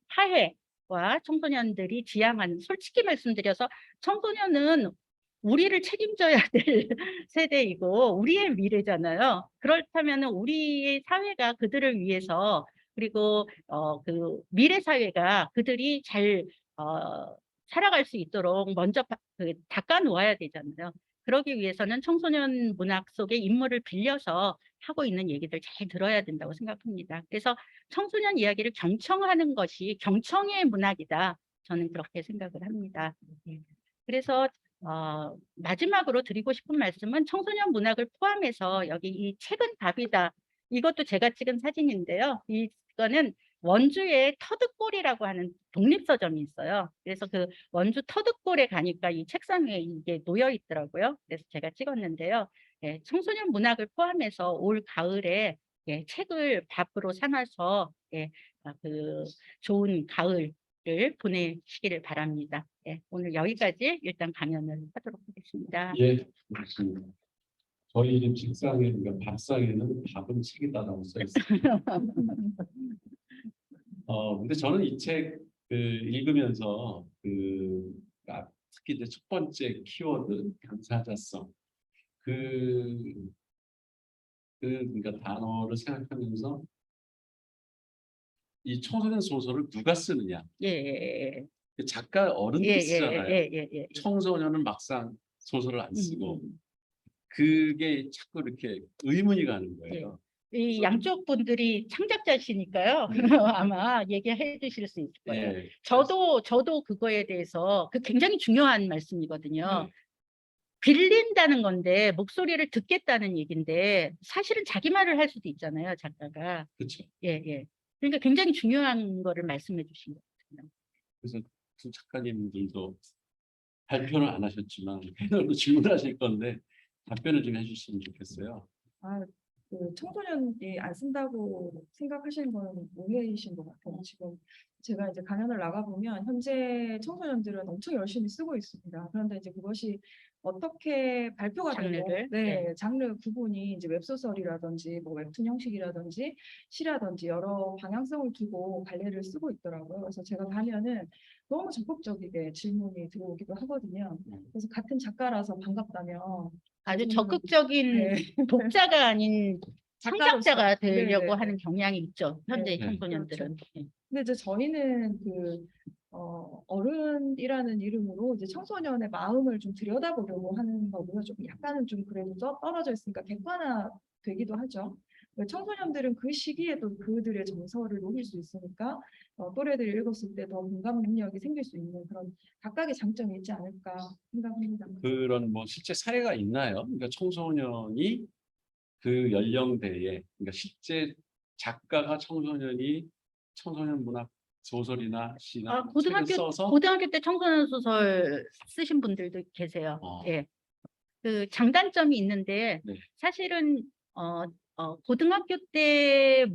화해와 청소년들이 지향하는, 솔직히 말씀드려서 청소년은 우리를 책임져야 될 세대이고 우리의 미래잖아요. 그렇다면 우리의 사회가 그들을 위해서, 그리고 그 미래 사회가 그들이 잘 살아갈 수 있도록 먼저 닦아 놓아야 되잖아요. 그러기 위해서는 청소년 문학 속의 인물을 빌려서 하고 있는 얘기들 잘 들어야 된다고 생각합니다. 그래서 청소년 이야기를 경청하는 것이 경청의 문학이다. 저는 그렇게 생각을 합니다. 그래서 마지막으로 드리고 싶은 말씀은 청소년 문학을 포함해서 여기 이 책은 답이다. 이것도 제가 찍은 사진인데요. 이거는 원주의 터득골이라고 하는 독립서점이 있어요. 그래서 그 원주 터득골에 가니까 이 책상에 이게 놓여 있더라고요. 그래서 제가 찍었는데요. 청소년 문학을 포함해서 올 가을에 책을 밥으로 삼아서 그 좋은 가을을 보내시기를 바랍니다. 오늘 여기까지 일단 강연을 하도록 하겠습니다. 예, 그렇습니다. 저희 집 책상에, 그러니까 밥상에는 밥은 책이다라고 써 있습니다. 근데 저는 이 책 읽으면서 특히 이제 첫 번째 키워드 당사자성 그러니까 단어를 생각하면서 이 청소년 소설을 누가 쓰느냐. 작가 어른들이 쓰잖아요. 청소년은 막상 소설을 안 쓰고 그게 자꾸 이렇게 의문이 가는 거예요. 이 양쪽 분들이 창작자시니까요. 아마 얘기해 주실 수 있을 거예요. 저도 그거에 대해서 굉장히 중요한 말씀이거든요. 빌린다는 건데 목소리를 듣겠다는 얘기인데 사실은 자기 말을 할 수도 있잖아요, 작가가. 그렇죠. 그러니까 굉장히 중요한 거를 말씀해 주신 것 같아요. 그래서 두 작가님들도 발표는 안 하셨지만 패널로 질문하실 건데 답변을 좀 해주시면 좋겠어요. 그 청소년이 안 쓴다고 생각하시는 건 오해이신 것 같아요. 지금 제가 이제 강연을 나가보면 현재 청소년들은 엄청 열심히 쓰고 있습니다. 그런데 이제 그것이 어떻게 발표가 되고, 장르 구분이 이제 웹소설이라든지 뭐 웹툰 형식이라든지 시라든지 여러 방향성을 두고 관례를 쓰고 있더라고요. 그래서 제가 가면은 너무 적극적이게 질문이 들어오기도 하거든요. 그래서 같은 작가라서 반갑다면 아주 적극적인 독자가 아닌 창작자가 되려고 하는 경향이 있죠. 현재 청소년들은. 그렇죠. 근데 이제 저희는 어른이라는 이름으로 이제 청소년의 마음을 좀 들여다보려고 하는 거고요. 좀 약간은 좀 그래도 떨어져 있으니까 객관화되기도 하죠. 청소년들은 그 시기에도 그들의 정서를 녹일 수 있으니까 또래들이 읽었을 때 더 공감 능력이 생길 수 있는 그런 각각의 장점이 있지 않을까 생각합니다. 그런 뭐 실제 사례가 있나요? 그러니까 청소년이 그 연령대에, 그러니까 실제 작가가 청소년 문학 소설이나 시나 책을 써서 고등학교 때 청소년 소설 쓰신 분들도 계세요. 그 장단점이 있는데 사실은 고등학교 때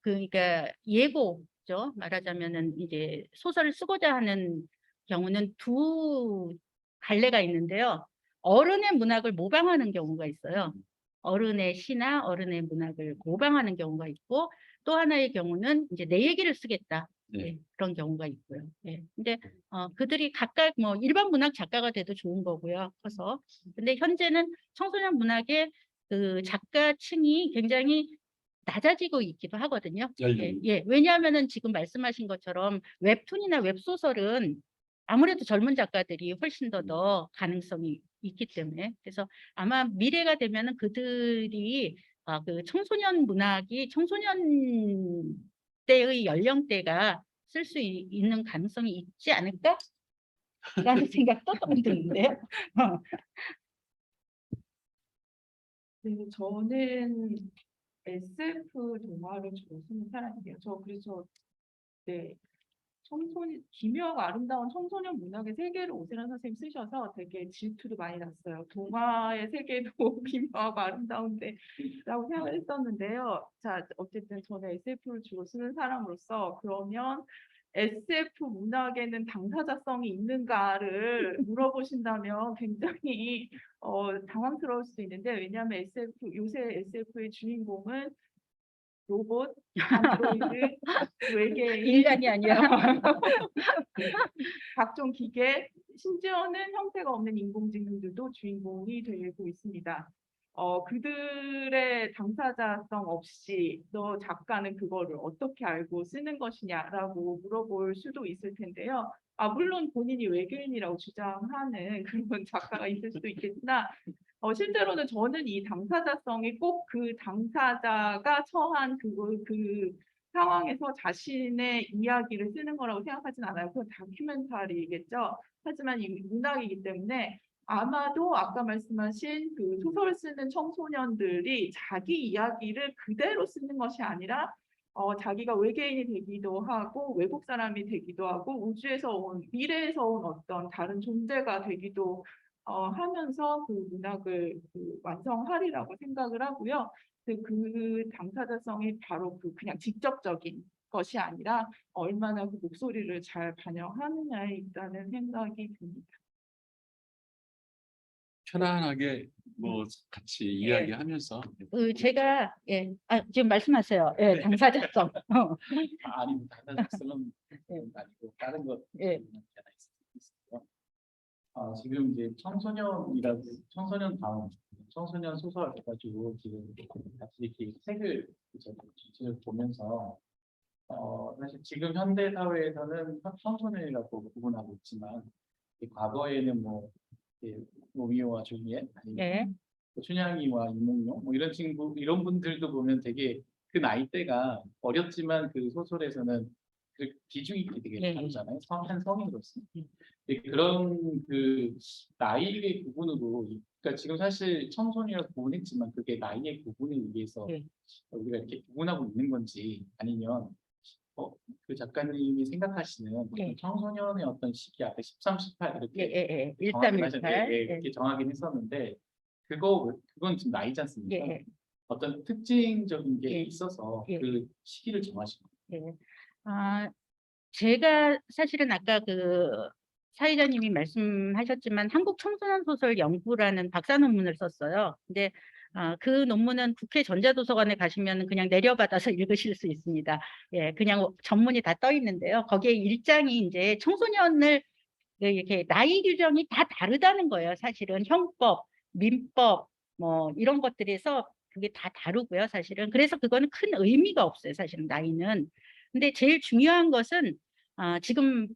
그러니까 예고죠. 말하자면은 이제 소설을 쓰고자 하는 경우는 두 갈래가 있는데요. 어른의 문학을 모방하는 경우가 있어요. 어른의 시나 어른의 문학을 모방하는 경우가 있고 또 하나의 경우는 이제 내 얘기를 쓰겠다. 네. 예, 그런 경우가 있고요. 예. 근데 그들이 각각 뭐 일반 문학 작가가 돼도 좋은 거고요. 커서. 근데 현재는 청소년 문학의 그 작가층이 굉장히 낮아지고 있기도 하거든요. 예, 연령이. 예. 왜냐하면은 지금 말씀하신 것처럼 웹툰이나 웹소설은 아무래도 젊은 작가들이 훨씬 더 가능성이 있기 때문에 그래서 아마 미래가 되면은 그들이 그 청소년 문학이 청소년 때의 연령대가 쓸 수 있는 가능성이 있지 않을까? 라는 생각도 조금 드는데요. 네, 저는 SF 동화를 주로 쓰는 사람이에요. 그래서 네, 기묘하고 아름다운 청소년 문학의 세계를 오세란 선생님 쓰셔서 되게 질투도 많이 났어요. 동화의 세계도 기묘하고 아름다운데 라고 생각을 했었는데요. 자, 어쨌든 저는 SF를 주로 쓰는 사람으로서 그러면 SF 문학에는 당사자성이 있는가를 물어보신다면 굉장히 당황스러울 수 있는데 왜냐하면 요새 SF의 주인공은 로봇, 안드로이드, 외계인, 인간이 아니야. 각종 기계, 심지어는 형태가 없는 인공지능들도 주인공이 되고 있습니다. 그들의 당사자성 없이 너 작가는 그거를 어떻게 알고 쓰는 것이냐라고 물어볼 수도 있을 텐데요. 물론 본인이 외계인이라고 주장하는 그런 작가가 있을 수도 있겠으나 실제로는 저는 이 당사자성이 꼭 그 당사자가 처한 그 상황에서 자신의 이야기를 쓰는 거라고 생각하진 않아요. 그건 다큐멘터리겠죠. 하지만 이 문학이기 때문에 아마도 아까 말씀하신 그 소설 쓰는 청소년들이 자기 이야기를 그대로 쓰는 것이 아니라 자기가 외계인이 되기도 하고 외국 사람이 되기도 하고 우주에서 온 미래에서 온 어떤 다른 존재가 되기도 하면서 그 문학을 완성하리라고 생각을 하고요. 그 당사자성이 바로 그냥 직접적인 것이 아니라 얼마나 그 목소리를 잘 반영하느냐에 있다는 생각이 듭니다. 편안하게 뭐 같이 이야기하면서 제가 지금 말씀하세요. 예, 네. 당사자성. 아니 당사자성은 아니고 다른 것 예. 하나 있어요. 지금 이제 청소년 다음 청소년 소설 해가지고 지금 같이 이렇게 책을 전체를 보면서 사실 지금 현대 사회에서는 청소년이라고 구분하고 있지만 과거에는 뭐 로미오와 줄리엣 아니면 예. 춘향이와 이몽룡 뭐 이런 분들도 보면 되게 그 나이대가 어렸지만 그 소설에서는 그 비중이 되게 예. 다르잖아요. 한 성인으로서. 그런 그 나이의 구분으로 그러니까 지금 사실 청소년이라고 구분했지만 그게 나이의 구분에 의해서 예. 우리가 이렇게 구분하고 있는 건지 아니면 그 작가님이 생각하시는 예. 청소년의 어떤 시기 앞에 13, 18 이렇게 예. 13, 정하긴 18. 이렇게 정하긴 했었는데 그건 지금 나이지 않습니까? 예. 어떤 특징적인 게 예. 있어서 예. 그 시기를 정하신 거예요. 예. 제가 사실은 아까 그 사회자님이 말씀하셨지만 한국 청소년 소설 연구라는 박사 논문을 썼어요. 근데 그 논문은 국회 전자도서관에 가시면 그냥 내려받아서 읽으실 수 있습니다. 예, 그냥 전문이 다 떠 있는데요. 거기에 일장이 이제 청소년을 이렇게 나이 규정이 다 다르다는 거예요. 사실은 형법, 민법 뭐 이런 것들에서 그게 다 다르고요. 사실은 그래서 그거는 큰 의미가 없어요. 사실은 나이는. 근데 제일 중요한 것은 지금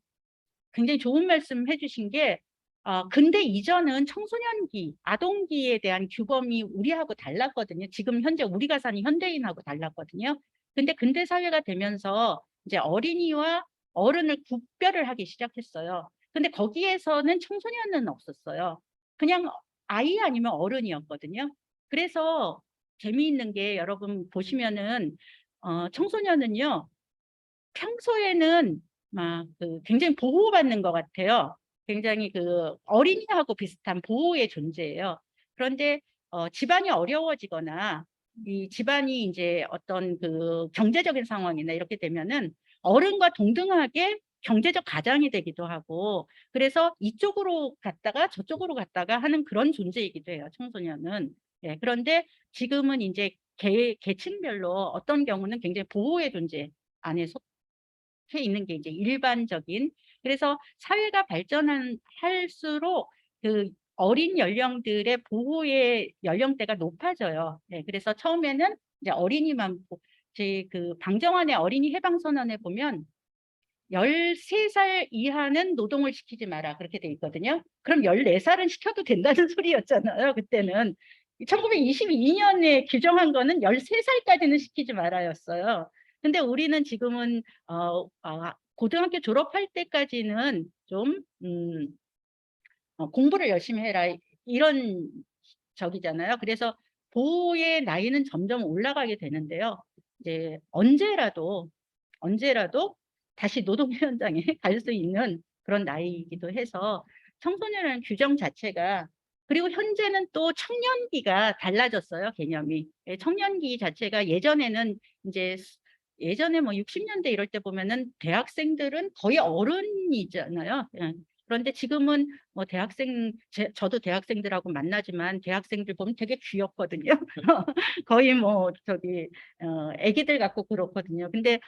굉장히 좋은 말씀 해주신 게 근대 이전은 청소년기, 아동기에 대한 규범이 우리하고 달랐거든요. 지금 현재 우리가 사는 현대인하고 달랐거든요. 근데 근대 사회가 되면서 이제 어린이와 어른을 구별을 하기 시작했어요. 근데 거기에서는 청소년은 없었어요. 그냥 아이 아니면 어른이었거든요. 그래서 재미있는 게 여러분 보시면은 청소년은요. 평소에는 막 굉장히 보호받는 것 같아요. 굉장히 그 어린이하고 비슷한 보호의 존재예요. 그런데 집안이 어려워지거나 이 집안이 이제 어떤 그 경제적인 상황이나 이렇게 되면은 어른과 동등하게 경제적 가장이 되기도 하고 그래서 이쪽으로 갔다가 저쪽으로 갔다가 하는 그런 존재이기도 해요. 청소년은. 예, 그런데 지금은 이제 계층별로 어떤 경우는 굉장히 보호의 존재 안에 속해 있는 게 이제 일반적인. 그래서 사회가 발전할수록 그 어린 연령들의 보호의 연령대가 높아져요. 네, 그래서 처음에는 이제 어린이만 제 그 방정환의 어린이 해방 선언에 보면 13살 이하는 노동을 시키지 마라 그렇게 돼 있거든요. 그럼 14살은 시켜도 된다는 소리였잖아요. 그때는 1922년에 규정한 거는 13살까지는 시키지 말아였어요. 근데 우리는 지금은 고등학교 졸업할 때까지는 좀 공부를 열심히 해라 이런 적이잖아요. 그래서 보호의 나이는 점점 올라가게 되는데요. 이제 언제라도 다시 노동 현장에 갈 수 있는 그런 나이이기도 해서 청소년이라는 규정 자체가 그리고 현재는 또 청년기가 달라졌어요. 개념이. 청년기 자체가 예전에는 이제 예전에 뭐 60년대 이럴 때 보면은 대학생들은 거의 어른이잖아요. 그런데 지금은 뭐 저도 대학생들하고 만나지만 대학생들 보면 되게 귀엽거든요. 거의 뭐 애기들 같고 그렇거든요. 근데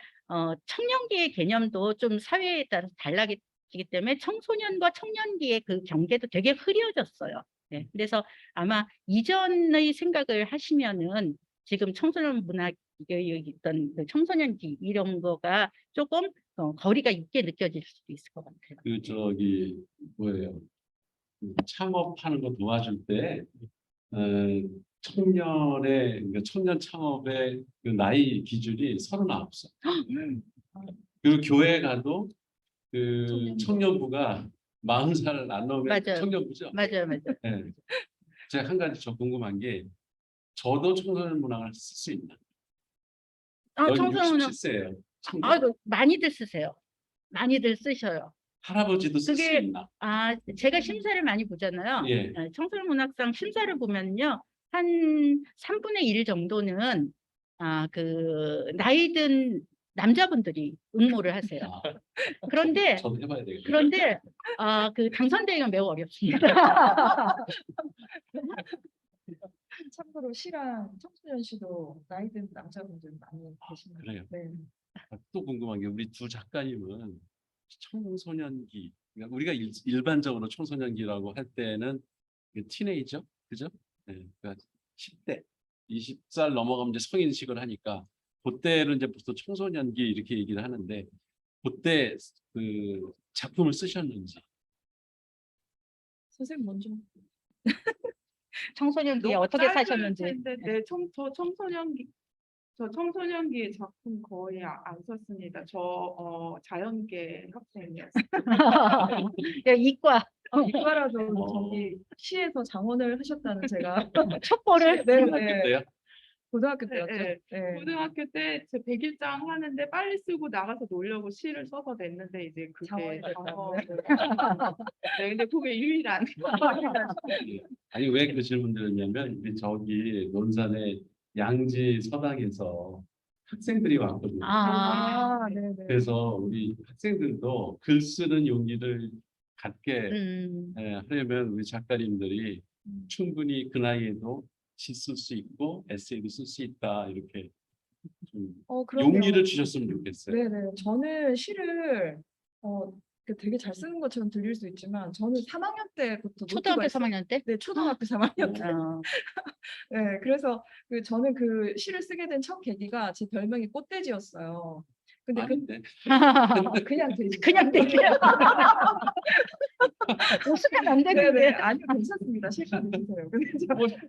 청년기의 개념도 좀 사회에 따라서 달라지기 때문에 청소년과 청년기의 그 경계도 되게 흐려졌어요. 네, 그래서 아마 이전의 생각을 하시면은 지금 청소년 문학에 있던 그 청소년기 이런 거가 조금 거리가 있게 느껴질 수도 있을 것 같아요. 뭐예요? 창업하는 거 도와줄 때 그러니까 청년 창업의 그 나이 기준이 39살. 그리고 교회 가도 그 청년부가 40살 안 넘으면 맞아요. 청년부죠. 맞아요. 네. 제가 한 가지 저 궁금한 게 저도 청소년 문학을 쓸 수 있나? 청소년은 67세예요. 많이들 쓰세요. 많이들 쓰셔요. 할아버지도 쓸 수 있나? 제가 심사를 많이 보잖아요. 예. 청소년 문학상 심사를 보면요. 한 3분의 1 정도는 그 나이 든 남자분들이 응모를 하세요. 그런데 저도 해봐야 되겠네요. 그런데 그 당선되기가 매우 어렵습니다. 참고로 시랑 청소년 시도 나이 든 남자분들 많이 계십니다. 그래요? 네. 또 궁금한 게 우리 두 작가님은 청소년기, 그러니까 우리가 일반적으로 청소년기라고 할 때는 티네이저, 그죠? 네, 그러니까 10대, 20살 넘어가면 이제 성인식을 하니까 그때를 이제 보통 청소년기 이렇게 얘기를 하는데 그때 그 작품을 쓰셨는지. 선생님 먼저. 청소년기에 어떻게 사셨는지. 네, 저 청소년기 작품 거의 안 썼습니다. 저 자연계 학생이었어요. 이과 이과라도 저기 시에서 장원을 하셨다는 제가 첩보를 네, 그때요? 고등학교 때였죠. 네, 네. 고등학교 때 제 100일장 하는데 빨리 쓰고 나가서 놀려고 시를 써서 냈는데 이제 그게 장원이 장원. 네, 근데 그게 유일한. 아니 왜 그 질문 드렸냐면 우리 저기 논산의 양지 서당에서 학생들이 왔거든요. 네네. 그래서 우리 학생들도 글 쓰는 용기를 갖게 하려면 우리 작가님들이 충분히 그 나이에도 시 쓸 수 있고 에세이도 쓸 수 있다 이렇게 좀 그럼요. 용기를 주셨으면 좋겠어요. 네네. 저는 시를 되게 잘 쓰는 것처럼 들릴 수 있지만 저는 3학년 때부터 초등학교 노트가 있어요. 3학년 때? 네, 초등학교 3학년 때. 네, 그래서 저는 그 시를 쓰게 된 첫 계기가 제 별명이 꽃돼지였어요. 근데 아닌데. 그냥 돼지. 그냥 되게요. 웃으면 안 네네. 되는데. 아니요, 괜찮습니다. 실컷 드세요.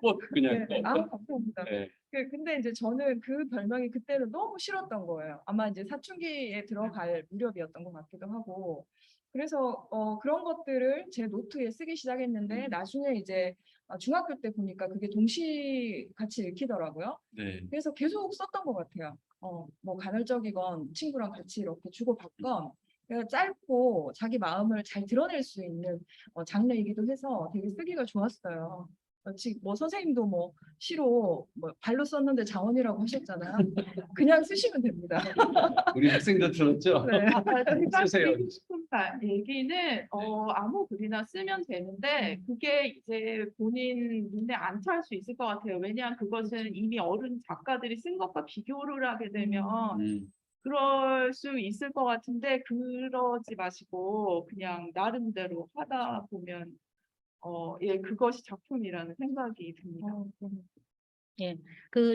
꽃 그냥. 네, 감사합니다. 네. 근데 이제 저는 그 별명이 그때는 너무 싫었던 거예요. 아마 이제 사춘기에 들어갈 무렵이었던 것 같기도 하고. 그래서 그런 것들을 제 노트에 쓰기 시작했는데 나중에 이제 중학교 때 보니까 그게 동시 같이 읽히더라고요. 네. 그래서 계속 썼던 것 같아요. 뭐 간헐적이건 친구랑 같이 이렇게 주고받건 짧고 자기 마음을 잘 드러낼 수 있는 장르이기도 해서 되게 쓰기가 좋았어요. 지금 뭐 선생님도 뭐 시로 뭐 발로 썼는데 자원이라고 하셨잖아요. 그냥 쓰시면 됩니다. 우리 학생들 들었죠? 네. 아까 제가 쓰세요. 드리고 싶은 얘기는 아무 글이나 쓰면 되는데 그게 이제 본인 눈에 안 찰 수 있을 것 같아요. 왜냐하면 그것은 이미 어른 작가들이 쓴 것과 비교를 하게 되면 그럴 수 있을 것 같은데 그러지 마시고 그냥 나름대로 하다 보면 예, 그것이 작품이라는 생각이 듭니다.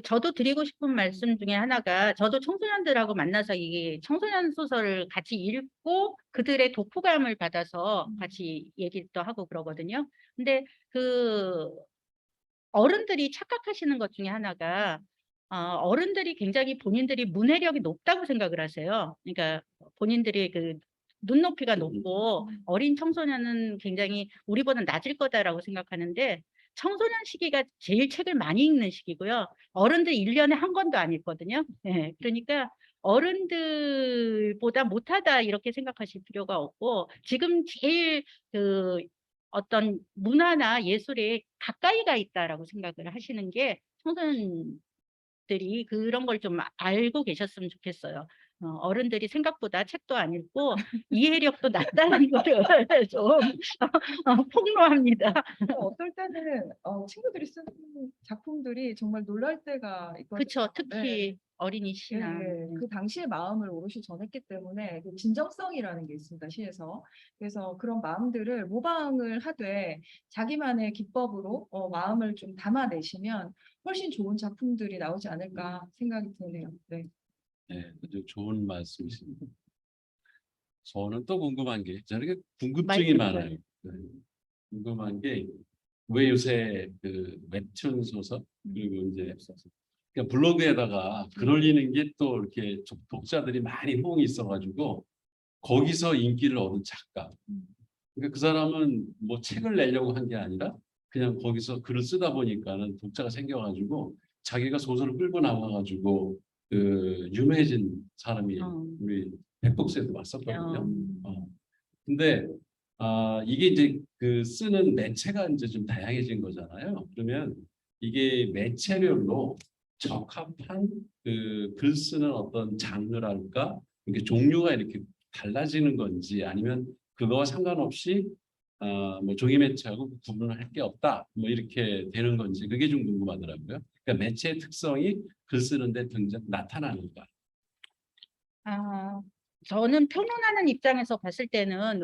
저도 드리고 싶은 말씀 중에 하나가 저도 청소년들하고 만나서 이게 청소년 소설을 같이 읽고 그들의 독후감을 받아서 같이 얘기도 하고 그러거든요. 근데 그 어른들이 착각하시는 것 중에 하나가 어른들이 굉장히 본인들이 문해력이 높다고 생각을 하세요. 그러니까 본인들이 그 눈높이가 높고 어린 청소년은 굉장히 우리보다 낮을 거다라고 생각하는데 청소년 시기가 제일 책을 많이 읽는 시기고요. 어른들 1년에 한 권도 안 읽거든요. 예, 그러니까 어른들보다 못하다 이렇게 생각하실 필요가 없고 지금 제일 그 어떤 문화나 예술에 가까이가 있다라고 생각을 하시는 게 청소년들이 그런 걸 좀 알고 계셨으면 좋겠어요. 어른들이 생각보다 책도 안 읽고 이해력도 낮다는 거를 좀 폭로합니다. 어떨 때는 친구들이 쓰는 작품들이 정말 놀랄 때가 있거든요. 그렇죠. 특히 네. 어린이 시나. 그 당시의 마음을 오롯이 전했기 때문에 그 진정성이라는 게 있습니다, 시에서. 그래서 그런 마음들을 모방을 하되 자기만의 기법으로 마음을 좀 담아내시면 훨씬 좋은 작품들이 나오지 않을까 생각이 드네요. 네. 네, 아주 좋은 말씀이십니다. 저는 또 궁금한 게 저는 궁금증이 많아요. 네. 궁금한 게 왜 요새 그 웹툰 소설 그리고 이제 그러니까 블로그에다가 글 올리는 게 또 이렇게 독자들이 많이 호응이 있어가지고 거기서 인기를 얻은 작가. 그러니까 그 사람은 뭐 책을 내려고 한 게 아니라 그냥 거기서 글을 쓰다 보니까는 독자가 생겨가지고 자기가 소설을 끌고 나와가지고 그 유명해진 사람이 우리 백독스에도 왔었거든요. 근데 이게 이제 그 쓰는 매체가 이제 좀 다양해진 거잖아요. 그러면 이게 매체별로 적합한 그 글 쓰는 어떤 장르랄까 이렇게 종류가 이렇게 달라지는 건지 아니면 그거와 상관없이 뭐 종이 매체하고 구분을 할 게 없다 뭐 이렇게 되는 건지 그게 좀 궁금하더라고요. 그러니까 매체의 특성이 글 쓰는데 나타나는가. 저는 평론하는 입장에서 봤을 때는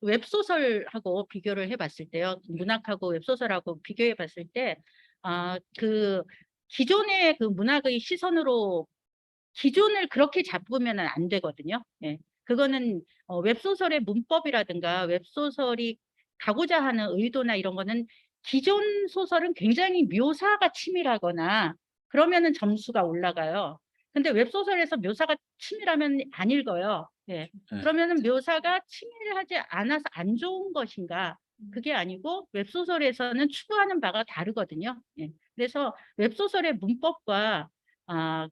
웹소설하고 비교를 해봤을 때요. 문학하고 웹소설하고 비교해 봤을 때, 그 기존의 그 문학의 시선으로 기존을 그렇게 잡으면 안 되거든요. 예. 그거는 웹소설의 문법이라든가 웹소설이 가고자 하는 의도나 이런 거는 기존 소설은 굉장히 묘사가 치밀하거나 그러면은 점수가 올라가요. 근데 웹소설에서 묘사가 치밀하면 안 읽어요. 예. 그러면은 묘사가 치밀하지 않아서 안 좋은 것인가? 그게 아니고 웹소설에서는 추구하는 바가 다르거든요. 예. 그래서 웹소설의 문법과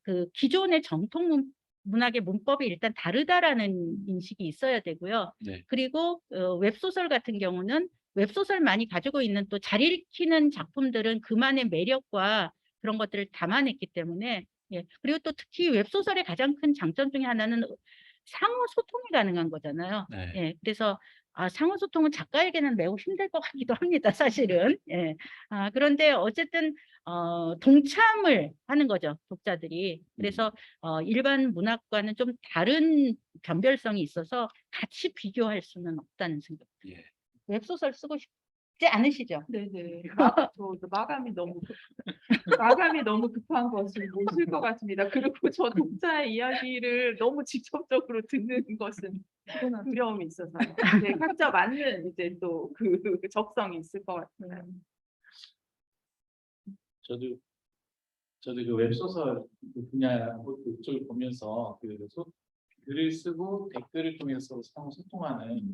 그 기존의 정통 문학의 문법이 일단 다르다라는 인식이 있어야 되고요. 네. 그리고 웹소설 같은 경우는 웹소설만이 가지고 있는 또 잘 읽히는 작품들은 그만의 매력과 그런 것들을 담아냈기 때문에 예. 그리고 또 특히 웹소설의 가장 큰 장점 중에 하나는 상호 소통이 가능한 거잖아요. 네. 예. 그래서 상호 소통은 작가에게는 매우 힘들 것 같기도 합니다, 사실은. 예. 그런데 어쨌든 동참을 하는 거죠, 독자들이. 그래서 일반 문학과는 좀 다른 변별성이 있어서 같이 비교할 수는 없다는 생각. 예. 웹소설 쓰고 싶지 않으시죠? 네네. 저도 마감이 너무 급한 것은 못 쓸 것 같습니다. 그리고 저 독자의 이야기를 너무 직접적으로 듣는 것은 두려움이 있어서요. 네, 각자 맞는 이제 또 그 적성이 있을 것 같아요. 저도 그 웹소설 그 분야 그쪽을 보면서 글을 쓰고 댓글을 통해서 상호 소통하는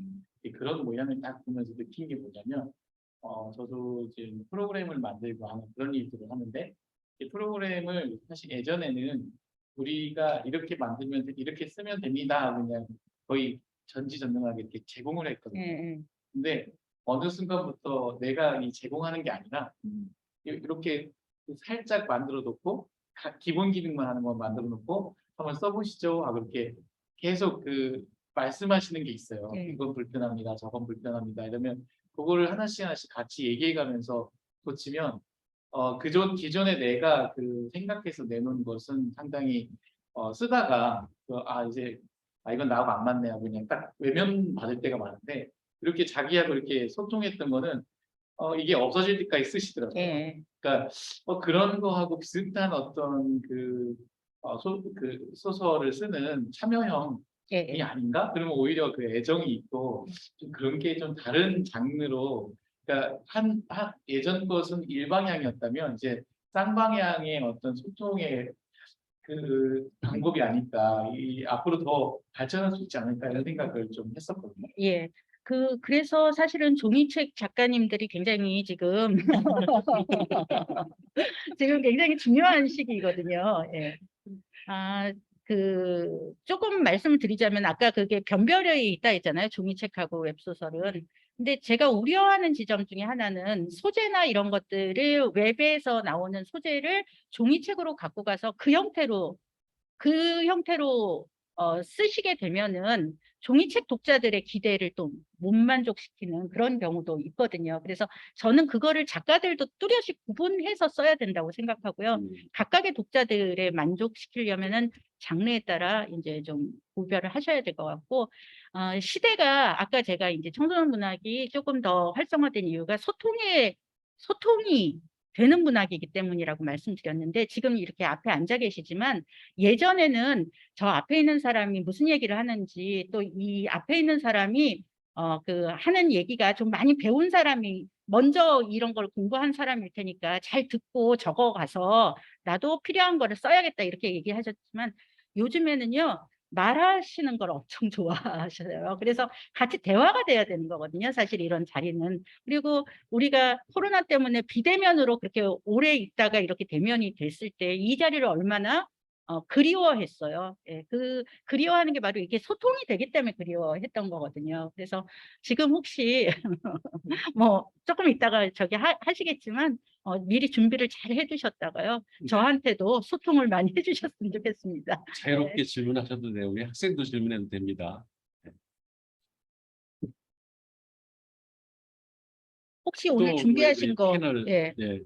그런 모양을 딱 보면서 느낀 게 뭐냐면 저도 지금 프로그램을 만들고 하는 그런 일들을 하는데 이 프로그램을 사실 예전에는 우리가 이렇게 만들면 이렇게 쓰면 됩니다 그냥 거의 전지전능하게 이렇게 제공을 했거든요. 근데 어느 순간부터 내가 이 제공하는 게 아니라 이렇게 살짝 만들어 놓고 기본 기능만 하는 거 만들어 놓고 한번 써보시죠 하고 이렇게 계속 그 말씀하시는 게 있어요. 네. 이건 불편합니다. 저건 불편합니다. 이러면 그거를 하나씩 같이 얘기해 가면서 고치면 기존에 내가 그 생각해서 내놓은 것은 상당히 쓰다가 이제 이건 나하고 안 맞네 하고 그냥 딱 외면 받을 때가 많은데 이렇게 자기하고 이렇게 소통했던 거는 이게 없어질 때까지 쓰시더라고요. 예. 그러니까 그런 거하고 비슷한 어떤 그 소설을 쓰는 참여형이 예. 아닌가? 그러면 오히려 그 애정이 있고 좀 그런 게 좀 다른 장르로 그러니까 예전 것은 일방향이었다면 이제 쌍방향의 어떤 소통의 그 방법이 아닐까 앞으로 더 발전할 수 있지 않을까 이런 생각을 좀 했었거든요. 예. 그래서 사실은 종이책 작가님들이 굉장히 지금 지금 굉장히 중요한 시기거든요. 예. 조금 말씀을 드리자면 아까 그게 변별이 있다 했잖아요. 종이책하고 웹소설은. 근데 제가 우려하는 지점 중에 하나는 소재나 이런 것들을 웹에서 나오는 소재를 종이책으로 갖고 가서 그 형태로 쓰시게 되면은 종이책 독자들의 기대를 또 못 만족시키는 그런 경우도 있거든요. 그래서 저는 그거를 작가들도 뚜렷이 구분해서 써야 된다고 생각하고요. 각각의 독자들의 만족시키려면은 장르에 따라 이제 좀 구별을 하셔야 될 것 같고, 시대가 아까 제가 이제 청소년 문학이 조금 더 활성화된 이유가 소통이 되는 문학이기 때문이라고 말씀드렸는데, 지금 이렇게 앞에 앉아 계시지만 예전에는 저 앞에 있는 사람이 무슨 얘기를 하는지, 또 이 앞에 있는 사람이 하는 얘기가 좀 많이 배운 사람이 먼저 이런 걸 공부한 사람일 테니까 잘 듣고 적어 가서 나도 필요한 거를 써야겠다 이렇게 얘기하셨지만, 요즘에는요 말하시는 걸 엄청 좋아하셔요. 그래서 같이 대화가 돼야 되는 거거든요, 사실 이런 자리는. 그리고 우리가 코로나 때문에 비대면으로 그렇게 오래 있다가 이렇게 대면이 됐을 때 이 자리를 얼마나 그리워했어요. 예, 그리워하는 게 바로 이게 소통이 되기 때문에 그리워했던 거거든요. 그래서 지금 혹시 뭐 조금 있다가 하시겠지만 미리 준비를 잘 해두셨다가요. 저한테도 소통을 많이 해주셨으면 좋겠습니다. 자유롭게 질문하셔도 돼요. 우리 학생도 질문해도 됩니다. 혹시 또 오늘 준비하신 우리 거, 패널, 예, 예,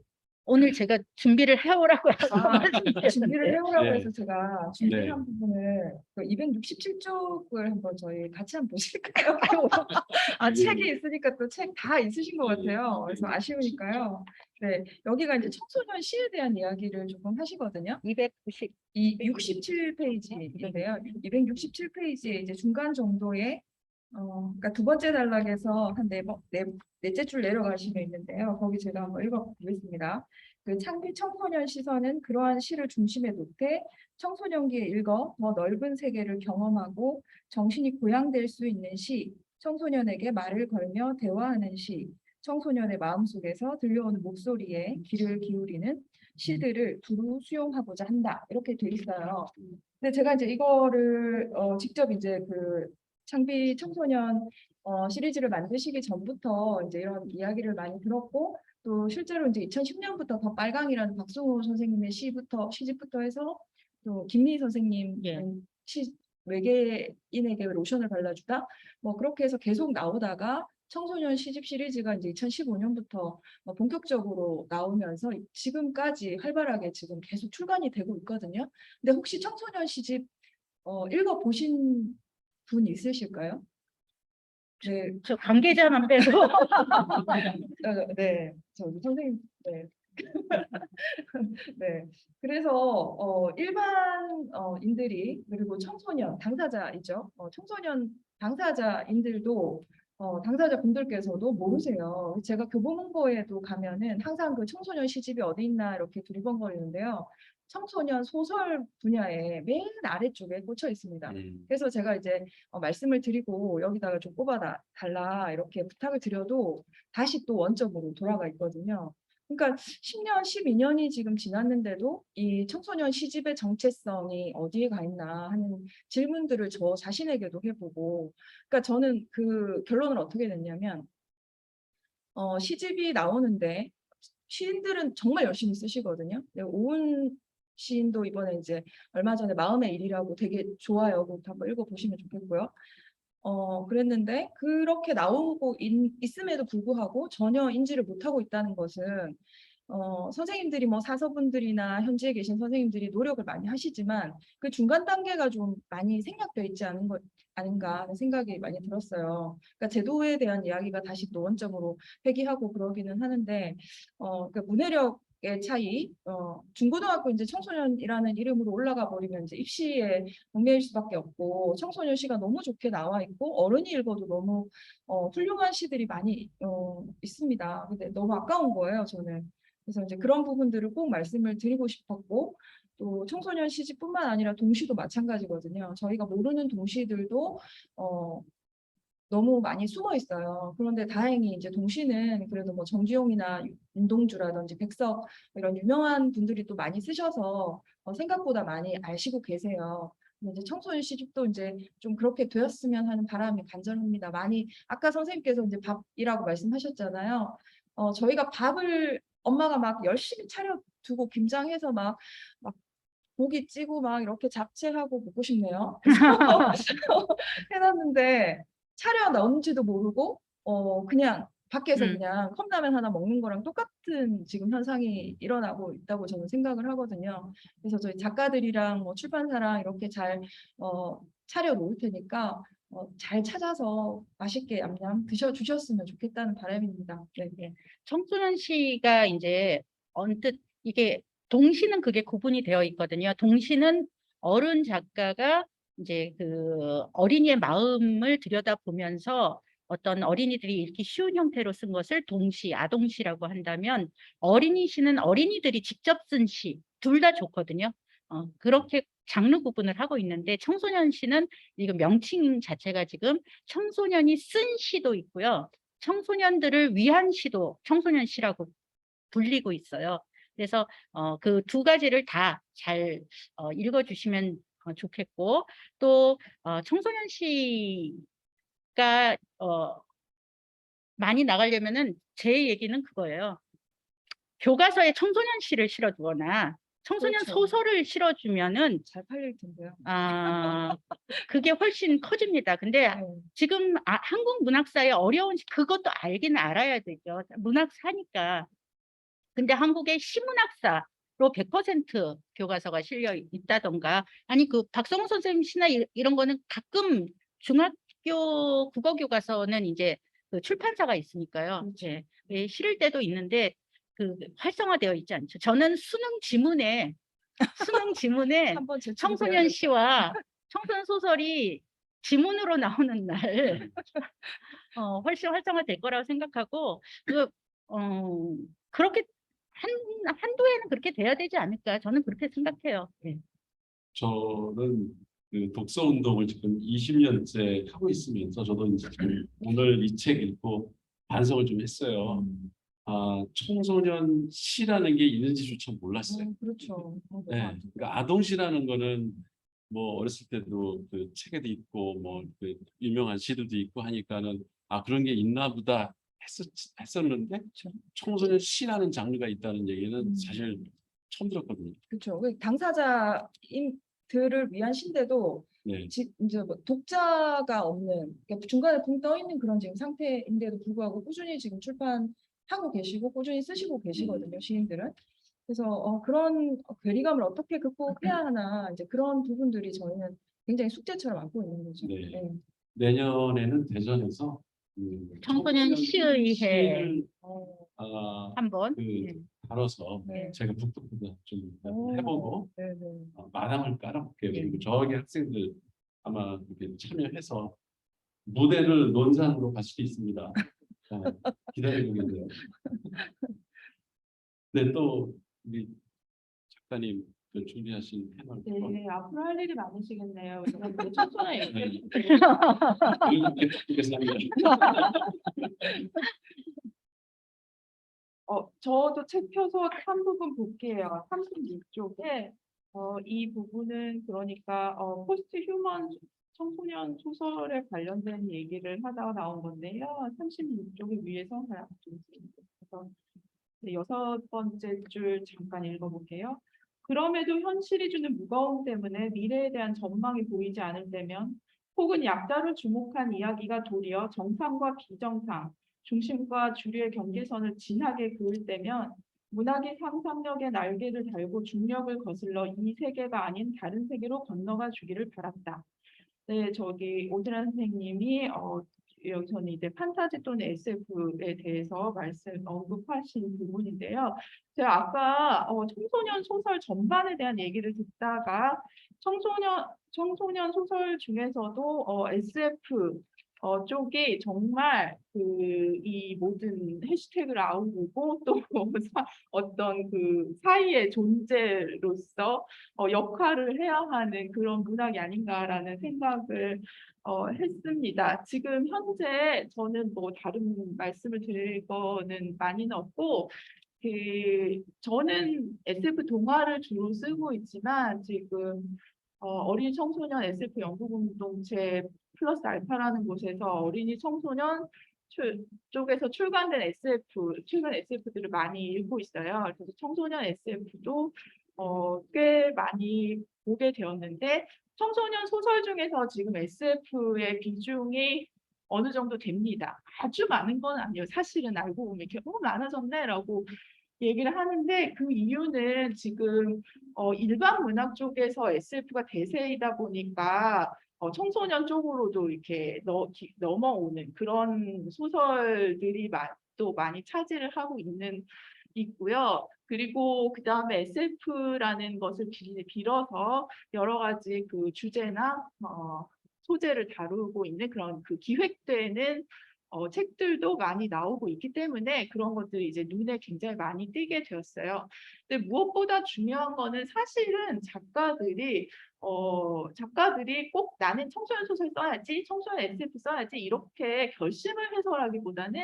오늘 제가 준비를 해오라고 준비를 해오라고 네. 해서 제가 준비한 부분을 267쪽을 한번 저희 같이 한번 보실까요? 책이 있으니까 또 책 다 있으신 것 같아요. 그래서 아쉬우니까요. 네, 여기가 이제 청소년 시에 대한 이야기를 조금 하시거든요. 67페이지인데요. 267페이지에 이제 중간 정도에 그러니까 두 번째 단락에서 한 넷째 줄 내려가시면 있는데요. 거기 제가 한번 읽어보겠습니다. 그 창비 청소년 시선은 그러한 시를 중심에 놓되 청소년기에 읽어 더 넓은 세계를 경험하고 정신이 고양될 수 있는 시, 청소년에게 말을 걸며 대화하는 시, 청소년의 마음속에서 들려오는 목소리에 귀를 기울이는 시들을 두루 수용하고자 한다. 이렇게 돼 있어요. 근데 제가 이제 이거를 직접 이제 그 창비 청소년 시리즈를 만드시기 전부터 이제 이런 이야기를 많이 들었고, 또 실제로 이제 2010년부터 더 빨강이라는 박승호 선생님의 시집부터 해서 또 김미희 선생님 예. 외계인에게 로션을 발라주다 뭐 그렇게 해서 계속 나오다가 청소년 시집 시리즈가 이제 2015년부터 본격적으로 나오면서 지금까지 활발하게 지금 계속 출간이 되고 있거든요. 근데 혹시 청소년 시집 읽어보신 분 있으실까요? 네, 저 관계자만 빼고 네, 저 선생님, 네. 네. 그래서 일반인들이 그리고 청소년 당사자이죠. 청소년 당사자인들도 당사자분들께서도 모르세요. 제가 교보문고에도 가면은 항상 그 청소년 시집이 어디 있나 이렇게 두리번거리는데요. 청소년 소설 분야에 맨 아래쪽에 꽂혀 있습니다. 그래서 제가 이제 말씀을 드리고 여기다가 좀 꼽아 달라 이렇게 부탁을 드려도 다시 또 원점으로 돌아가 있거든요. 그러니까 10년, 12년이 지금 지났는데도 이 청소년 시집의 정체성이 어디에 가 있나 하는 질문들을 저 자신에게도 해보고, 그러니까 저는 그 결론을 어떻게 냈냐면 시집이 나오는데 시인들은 정말 열심히 쓰시거든요. 네, 오은 시인도 이번에 이제 얼마 전에 마음의 일이라고 되게 좋아요. 그거 한번 읽어보시면 좋겠고요. 그랬는데 그렇게 나오고 있음에도 불구하고 전혀 인지를 못하고 있다는 것은 선생님들이 뭐 사서분들이나 현지에 계신 선생님들이 노력을 많이 하시지만 그 중간 단계가 좀 많이 생략되어 있지 않은 것 아닌가 하는 생각이 많이 들었어요. 그러니까 제도에 대한 이야기가 다시 또 원점으로 회귀하고 그러기는 하는데 그러니까 문해력의 차이, 중고등학교 이제 청소년이라는 이름으로 올라가 버리면 이제 입시에 얽매일 수밖에 없고 청소년 시가 너무 좋게 나와 있고 어른이 읽어도 너무 훌륭한 시들이 많이 있습니다. 근데 너무 아까운 거예요, 저는. 그래서 이제 그런 부분들을 꼭 말씀을 드리고 싶었고 또 청소년 시집뿐만 아니라 동시도 마찬가지거든요. 저희가 모르는 동시들도 너무 많이 숨어 있어요. 그런데 다행히 이제 동시는 그래도 뭐 정주영이나 윤동주라든지 백석 이런 유명한 분들이 또 많이 쓰셔서 생각보다 많이 아시고 계세요. 근데 이제 청소년 시집도 이제 좀 그렇게 되었으면 하는 바람이 간절합니다. 많이 아까 선생님께서 이제 밥이라고 말씀하셨잖아요. 저희가 밥을 엄마가 막 열심히 차려두고 김장해서 막 고기 찌고 막 이렇게 잡채하고 먹고 싶네요. 해놨는데 차려 나온지도 모르고 그냥 밖에서 그냥 컵라면 하나 먹는 거랑 똑같은 지금 현상이 일어나고 있다고 저는 생각을 하거든요. 그래서 저희 작가들이랑 뭐 출판사랑 이렇게 잘 차려 놓을 테니까 잘 찾아서 맛있게 얌얌 드셔주셨으면 좋겠다는 바람입니다. 네. 네. 청소년 시가 이제 언뜻 이게 동시는 그게 구분이 되어 있거든요. 동시는 어른 작가가 이제 그 어린이의 마음을 들여다보면서 어떤 어린이들이 읽기 쉬운 형태로 쓴 것을 동시, 아동시라고 한다면 어린이 시는 어린이들이 직접 쓴 시, 둘 다 좋거든요. 그렇게 장르 구분을 하고 있는데 청소년 시는 이거 명칭 자체가 지금 청소년이 쓴 시도 있고요. 청소년들을 위한 시도 청소년 시라고 불리고 있어요. 그래서 그 두 가지를 다 잘 읽어주시면 좋겠고 또 청소년 시가 많이 나가려면은 제 얘기는 그거예요. 교과서에 청소년 시를 실어주거나 청소년 그렇죠. 소설을 실어주면은 잘 팔릴 텐데요. 그게 훨씬 커집니다. 근데 네. 지금 한국 문학사의 어려운 그것도 알기는 알아야 되죠. 문학사니까. 근데 한국의 시문학사로 100% 교과서가 실려 있다던가 아니 그 박성호 선생님 시나 이런 거는 가끔 중학교 국어 교과서는 이제 그 출판사가 있으니까요. 예, 예, 실을 때도 있는데 그 활성화되어 있지 않죠. 저는 수능 지문에 한번 제출해야 청소년 돼요. 시와 청소년 소설이 지문으로 나오는 날 훨씬 활성화될 거라고 생각하고 그렇게 한도에는 그렇게 돼야 되지 않을까 저는 그렇게 생각해요. 네. 저는 그 독서 운동을 지금 20년째 하고 있으면서 저도 이제 지금 오늘 이 책 읽고 반성을 좀 했어요. 청소년 시라는 게 있는지조차 몰랐어요. 그렇죠. 네, 그러니까 아동시라는 거는 뭐 어렸을 때도 그 책에도 있고 뭐 그 유명한 시들도 있고 하니까는 그런 게 있나 보다 했었는데 청소년 시라는 장르가 있다는 얘기는 사실 처음 들었거든요. 그렇죠. 당사자들을 위한 시인데도 네. 이제 뭐 독자가 없는 그러니까 중간에 붕 떠 있는 그런 지금 상태인데도 불구하고 꾸준히 지금 출판하고 계시고 꾸준히 쓰시고 계시거든요, 시인들은. 그래서 그런 괴리감을 어떻게 극복해야 하나 이제 그런 부분들이 저희는 굉장히 숙제처럼 안고 있는 거죠. 네. 네. 내년에는 대전에서 청소년 시의회 시를 한번 다뤄서 네. 제가 북토크도 좀 해보고 네네. 마당을 깔아볼게요. 네. 그리고 저기 학생들 아마 이렇게 참여해서 무대를 논산으로 갈 수도 있습니다. 기다리고 계세요. 네, 또 우리 작가님 그 준비하신 패널. 네, 앞으로 할 일이 많으시겠네요. 왜냐면 청소년 얘기. 저도 책 펴서 한 부분 볼게요. 36쪽에 이 부분은 그러니까 포스트 휴먼 청소년 소설에 관련된 얘기를 하다가 나온 건데요. 36쪽의 위에서 그래서 네, 6번째 줄 잠깐 읽어볼게요. 그럼에도 현실이 주는 무거움 때문에 미래에 대한 전망이 보이지 않을 때면 혹은 약자를 주목한 이야기가 도리어 정상과 비정상, 중심과 주류의 경계선을 진하게 그을 때면 문학이 상상력의 날개를 달고 중력을 거슬러 이 세계가 아닌 다른 세계로 건너가 주기를 바랐다. 네, 저기 오드란 선생님이 여기서는 이제 판타지 또는 SF에 대해서 언급하신 부분인데요. 제가 아까 청소년 소설 전반에 대한 얘기를 듣다가 청소년 소설 중에서도 SF 쪽이 정말 이 모든 해시태그를 아우르고 또 어떤 그 사이의 존재로서 역할을 해야 하는 그런 문학이 아닌가라는 생각을 했습니다. 지금 현재 저는 뭐 다른 말씀을 드릴 거는 많이는 없고 저는 SF 동화를 주로 쓰고 있지만 지금 어린이 청소년 SF 연구 공동체 플러스 알파라는 곳에서 어린이 청소년 쪽에서 출간된 최근 SF들을 많이 읽고 있어요. 그래서 청소년 SF도 꽤 많이 보게 되었는데 청소년 소설 중에서 지금 SF의 비중이 어느 정도 됩니다. 아주 많은 건 아니에요. 사실은 알고 보면 이렇게 많아졌네라고 얘기를 하는데 그 이유는 지금 일반 문학 쪽에서 SF가 대세이다 보니까 청소년 쪽으로도 이렇게 넘어오는 그런 소설들이 또 많이 차지를 하고 있고요. 그리고 그 다음에 SF라는 것을 빌어서 여러 가지 그 주제나 소재를 다루고 있는 그런 그 기획되는 책들도 많이 나오고 있기 때문에 그런 것들이 이제 눈에 굉장히 많이 띄게 되었어요. 근데 무엇보다 중요한 거는 사실은 작가들이 꼭 나는 청소년 소설 써야지, 청소년 SF 써야지 이렇게 결심을 해서라기보다는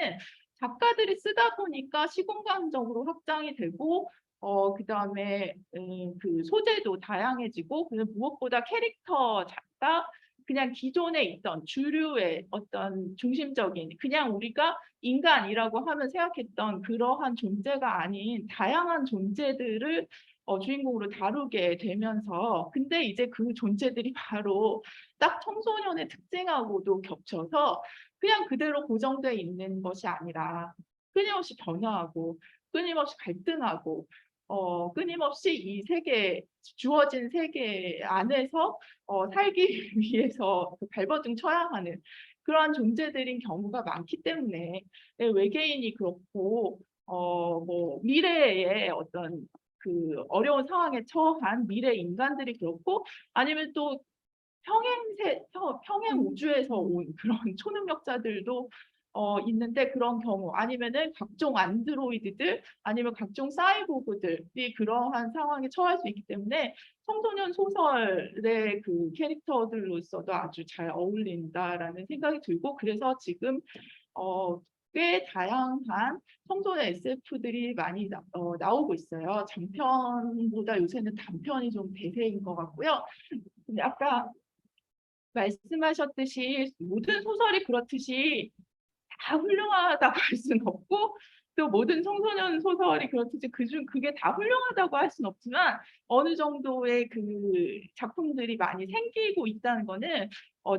작가들이 쓰다 보니까 시공간적으로 확장이 되고 그다음에 그 소재도 다양해지고 그래서 무엇보다 캐릭터 작가 그냥 기존에 있던 주류의 어떤 중심적인 그냥 우리가 인간이라고 하면 생각했던 그러한 존재가 아닌 다양한 존재들을 주인공으로 다루게 되면서 근데 이제 그 존재들이 바로 딱 청소년의 특징하고도 겹쳐서 그냥 그대로 고정되어 있는 것이 아니라 끊임없이 변화하고 끊임없이 갈등하고 끊임없이 이 주어진 세계 안에서 살기 위해서 발버둥 쳐야 하는 그러한 존재들인 경우가 많기 때문에 외계인이 그렇고 뭐 미래의 어떤 그 어려운 상황에 처한 미래 인간들이 그렇고 아니면 또 평행 우주에서 온 그런 초능력자들도 있는데 그런 경우 아니면은 각종 안드로이드들 아니면 각종 사이보그들이 그러한 상황에 처할 수 있기 때문에 청소년 소설의 그 캐릭터들로서도 아주 잘 어울린다라는 생각이 들고 그래서 지금 꽤 다양한 청소년 SF들이 많이 나오고 있어요. 장편보다 요새는 단편이 좀 대세인 것 같고요. 근데 아까 말씀하셨듯이 모든 소설이 그렇듯이 다 훌륭하다고 할 수는 없고 또 모든 청소년 소설이 그렇듯이 그게 다 훌륭하다고 할 수는 없지만 어느 정도의 그 작품들이 많이 생기고 있다는 거는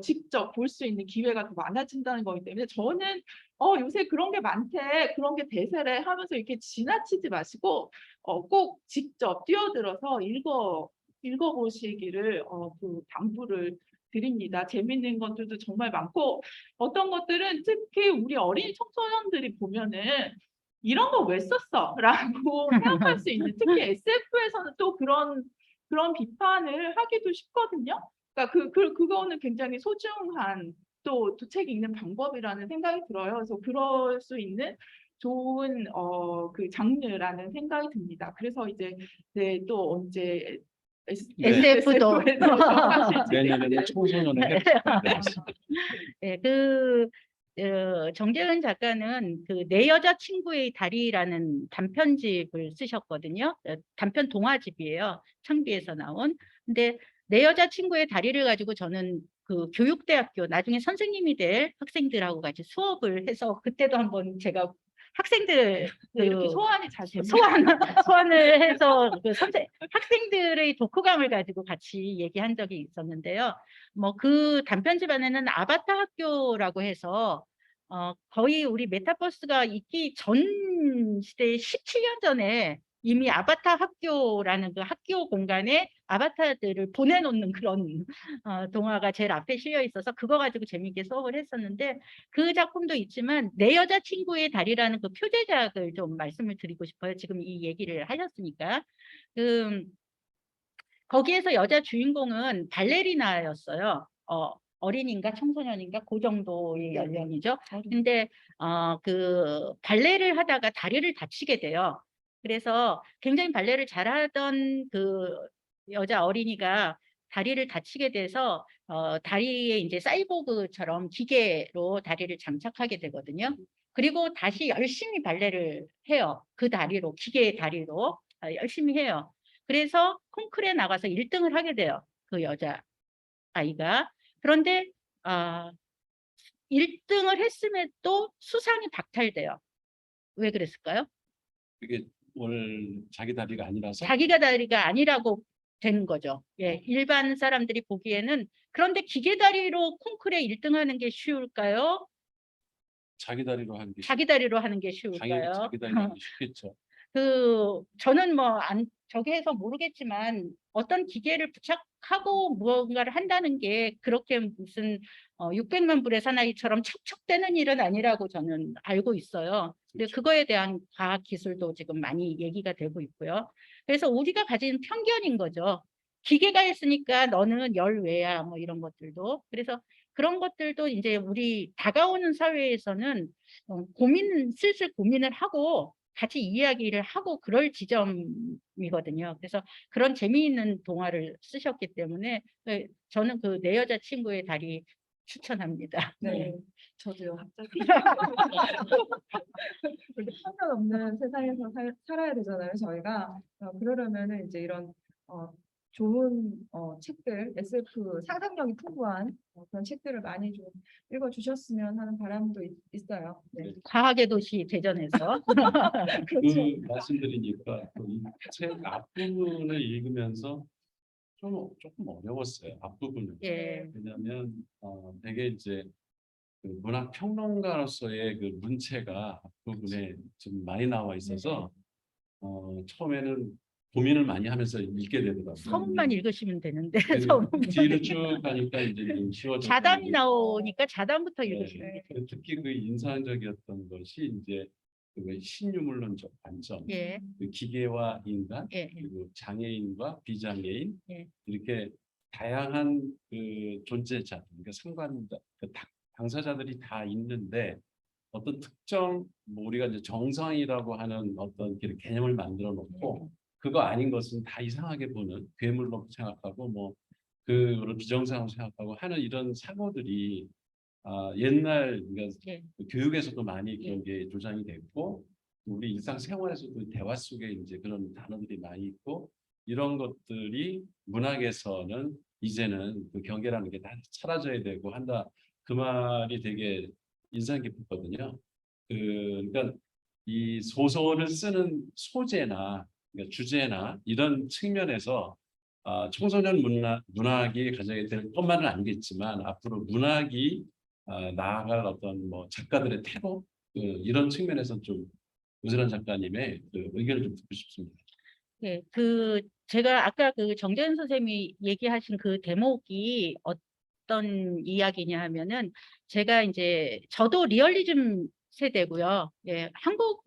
직접 볼 수 있는 기회가 더 많아진다는 거기 때문에 저는 요새 그런 게 많대 그런 게 대세래 하면서 이렇게 지나치지 마시고 꼭 직접 뛰어들어서 읽어보시기를 그 당부를 드립니다. 재밌는 것들도 정말 많고 어떤 것들은 특히 우리 어린 청소년들이 보면은 이런 거 왜 썼어? 라고 생각할 수 있는 특히 SF에서는 또 그런 비판을 하기도 쉽거든요. 그러니까 그거는 굉장히 소중한 또 책 읽는 방법이라는 생각이 들어요. 그래서 그럴 수 있는 좋은 그 장르라는 생각이 듭니다. 그래서 이제 네, 또 언제 SF도. 내년에는 청소년에게 네, 그 정재은 작가는 그 내 여자친구의 다리라는 단편집을 쓰셨거든요. 단편 동화집이에요. 창비에서 나온. 근데 내 여자친구의 다리를 가지고 저는 그 교육대학교 나중에 선생님이 될 학생들하고 같이 수업을 해서 그때도 한번 제가 학생들 네, 이렇게 그 소환이 잘 됩니다. 소환을 해서 그 학생들의 독후감을 가지고 같이 얘기한 적이 있었는데요. 뭐 그 단편집 안에는 아바타 학교라고 해서 거의 우리 메타버스가 있기 전 시대에 17년 전에 이미 아바타 학교라는 그 학교 공간에 아바타들을 보내놓는 그런 동화가 제일 앞에 실려 있어서 그거 가지고 재미있게 수업을 했었는데 그 작품도 있지만 내 여자친구의 다리라는 그 표제작을 좀 말씀을 드리고 싶어요. 지금 이 얘기를 하셨으니까. 거기에서 여자 주인공은 발레리나였어요. 어린인가 청소년인가 그 정도의 연령이죠. 근데 그 발레를 하다가 다리를 다치게 돼요. 그래서 굉장히 발레를 잘하던 그 여자 어린이가 다리를 다치게 돼서 다리에 이제 사이보그처럼 기계로 다리를 장착하게 되거든요. 그리고 다시 열심히 발레를 해요. 그 다리로, 기계의 다리로 열심히 해요. 그래서 콩쿠르에 나가서 1등을 하게 돼요. 그 여자 아이가. 그런데 1등을 했음에도 수상이 박탈돼요. 왜 그랬을까요? 그게 월 자기 다리가 아니라서 자기가 다리가 아니라고 되는 거죠. 예, 일반 사람들이 보기에는. 그런데 기계 다리로 콩쿠르에 1등하는 게 쉬울까요? 자기 다리로 하는 게 자기 다리로 하는 게 당연히 쉬울까요? 자기 다리로 하는 게 쉽겠죠. 저는 뭐 저기 해서 모르겠지만 어떤 기계를 부착하고 무언가를 한다는 게 그렇게 무슨 600만 불의 사나이처럼 척척되는 일은 아니라고 저는 알고 있어요. 근데 그거에 대한 과학 기술도 지금 많이 얘기가 되고 있고요. 그래서 우리가 가진 편견인 거죠. 기계가 했으니까 너는 열외야 뭐 이런 것들도. 그래서 그런 것들도 이제 우리 다가오는 사회에서는 슬슬 고민을 하고 같이 이야기를 하고 그럴 지점이거든요. 그래서 그런 재미있는 동화를 쓰셨기 때문에 저는 그 내 여자친구의 다리 추천합니다. 네, 저도요. 그렇게 편견 없는 세상에서 살아야 되잖아요, 저희가. 그러려면은 이제 이런 좋은 책들, SF 상상력이 풍부한 그런 책들을 많이 좀 읽어주셨으면 하는 바람도 있어요. 네. 과학의 도시 대전에서. 그렇죠. 그 말씀드리니까 책 앞부분을 읽으면서 조금 어려웠어요. 앞부분을. 예. 왜냐하면 되게 이제 그 문학 평론가로서의 그 문체가 앞부분에 좀 많이 나와 있어서 처음에는 고민을 많이 하면서 읽게 되더라고요. 서문만 읽으시면 되는데 그래서 서문만. 뒤로 쭉 가니까 이제 좀 쉬워졌고 자담이 나오니까 자담부터 네. 읽으시면 돼요. 특히 그 인상적이었던 것이 이제 그 신유물론적 관점, 예. 그 기계와 인간, 예. 그리고 장애인과 비장애인 예. 이렇게 다양한 그 존재자, 그러니까 상관자, 그 당사자들이 다 있는데 어떤 특정 뭐 우리가 이제 정상이라고 하는 어떤 개념을 만들어 놓고 그거 아닌 것은 다 이상하게 보는 괴물로 생각하고 뭐 그거를 비정상으로 생각하고 하는 이런 사고들이 옛날 그러니까 예. 교육에서도 많이 그런 게 조장이 됐고 우리 일상생활에서도 대화 속에 이제 그런 단어들이 많이 있고 이런 것들이 문학에서는 이제는 그 경계라는 게 다 사라져야 되고 한다. 그 말이 되게 인상 깊었거든요. 그러니까 이 소설을 쓰는 소재나 그러니까 주제나 이런 측면에서 청소년 문학이 가져야 될 것만은 아니겠지만 앞으로 문학이 나아갈 어떤 뭐 작가들의 태도 이런 측면에서 좀 우슬한 작가님의 그 의견을 좀 듣고 싶습니다. 예, 제가 아까 그 정재은 선생님이 얘기하신 그 대목이 어떤 이야기냐 하면은 제가 이제 저도 리얼리즘 세대고요. 예, 한국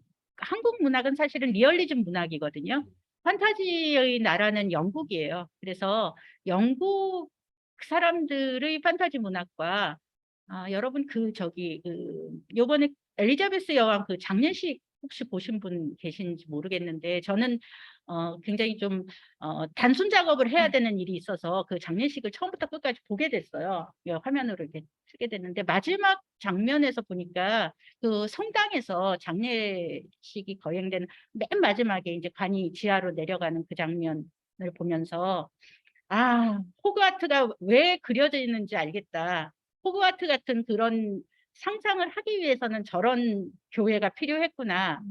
문학은 사실은 리얼리즘 문학이거든요. 판타지의 나라는 영국이에요. 그래서 영국 사람들의 판타지 문학과 여러분 요번에 엘리자베스 여왕 그 장례식 혹시 보신 분 계신지 모르겠는데 저는 굉장히 좀 단순 작업을 해야 되는 일이 있어서 그 장례식을 처음부터 끝까지 보게 됐어요. 화면으로 이렇게 쓰게 됐는데 마지막 장면에서 보니까 그 성당에서 장례식이 거행되는 맨 마지막에 이제 관이 지하로 내려가는 그 장면을 보면서 아, 호그와트가 왜 그려져 있는지 알겠다. 호그와트 같은 그런 상상을 하기 위해서는 저런 교회가 필요했구나.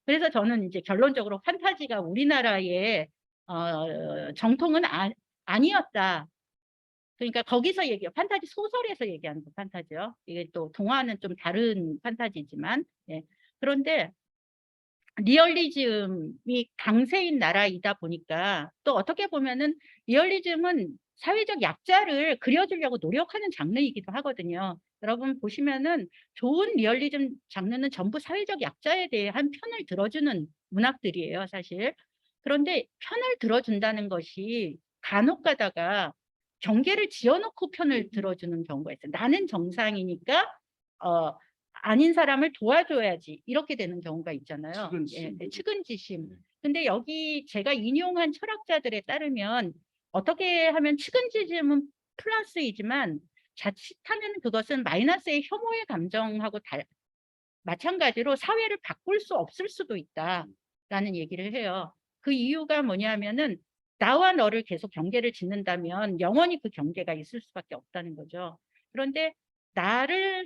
그래서 저는 이제 결론적으로 판타지가 우리나라의 정통은 아니었다. 그러니까 거기서 얘기해요. 판타지 소설에서 얘기하는 거 판타지요. 이게 또 동화는 좀 다른 판타지지만, 예. 그런데 리얼리즘이 강세인 나라이다 보니까 또 어떻게 보면은 리얼리즘은 사회적 약자를 그려주려고 노력하는 장르이기도 하거든요. 여러분 보시면은 좋은 리얼리즘 장르는 전부 사회적 약자에 대한 편을 들어주는 문학들이에요, 사실. 그런데 편을 들어준다는 것이 간혹 가다가 경계를 지어놓고 편을 들어주는 경우가 있어요. 나는 정상이니까 아닌 사람을 도와줘야지 이렇게 되는 경우가 있잖아요. 측은지심. 예, 측은지심. 근데 여기 제가 인용한 철학자들에 따르면 어떻게 하면 측은지심은 플러스이지만 자칫하면 그것은 마이너스의 혐오의 감정하고 마찬가지로 사회를 바꿀 수 없을 수도 있다라는 얘기를 해요. 그 이유가 뭐냐면은 나와 너를 계속 경계를 짓는다면 영원히 그 경계가 있을 수밖에 없다는 거죠. 그런데 나를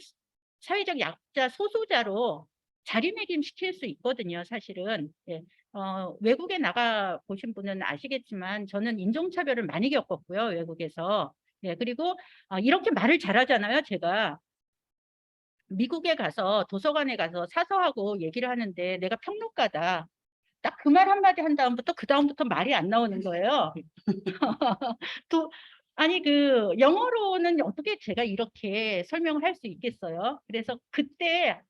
사회적 약자 소수자로 자리매김시킬 수 있거든요, 사실은. 예. 외국에 나가 보신 분은 아시겠지만 저는 인종차별을 많이 겪었고요, 외국에서. 예, 그리고 이렇게 말을 잘하잖아요, 제가. 미국에 가서 도서관에 가서 사서하고 얘기를 하는데 내가 평론가다. 딱 그 말 한마디 한 다음부터 그 다음부터 말이 안 나오는 거예요. 또 아니 그 영어로는 어떻게 제가 이렇게 설명을 할 수 있겠어요? 그래서 그때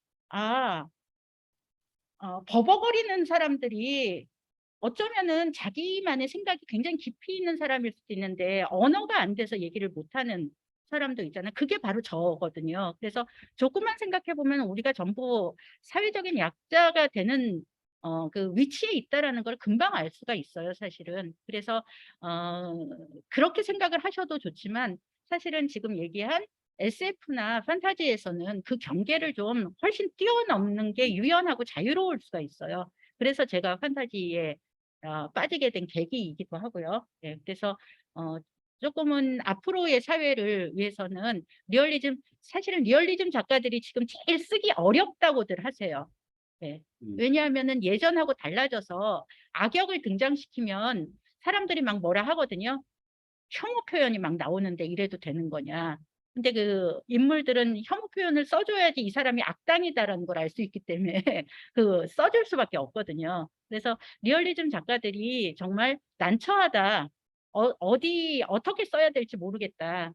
버벅거리는 사람들이 어쩌면은 자기만의 생각이 굉장히 깊이 있는 사람일 수도 있는데 언어가 안 돼서 얘기를 못하는 사람도 있잖아요. 그게 바로 저거든요. 그래서 조금만 생각해 보면 우리가 전부 사회적인 약자가 되는 그 위치에 있다라는 걸 금방 알 수가 있어요, 사실은. 그래서 그렇게 생각을 하셔도 좋지만 사실은 지금 얘기한 SF나 판타지에서는 그 경계를 좀 훨씬 뛰어넘는 게 유연하고 자유로울 수가 있어요. 그래서 제가 판타지에 빠지게 된 계기이기도 하고요. 예, 그래서 조금은 앞으로의 사회를 위해서는 사실은 리얼리즘 작가들이 지금 제일 쓰기 어렵다고들 하세요. 예. 왜냐하면은 예전하고 달라져서 악역을 등장시키면 사람들이 막 뭐라 하거든요. 혐오 표현이 막 나오는데 이래도 되는 거냐. 근데 그 인물들은 혐오 표현을 써줘야지 이 사람이 악당이다라는 걸 알 수 있기 때문에 그 써줄 수밖에 없거든요. 그래서 리얼리즘 작가들이 정말 난처하다. 어떻게 써야 될지 모르겠다.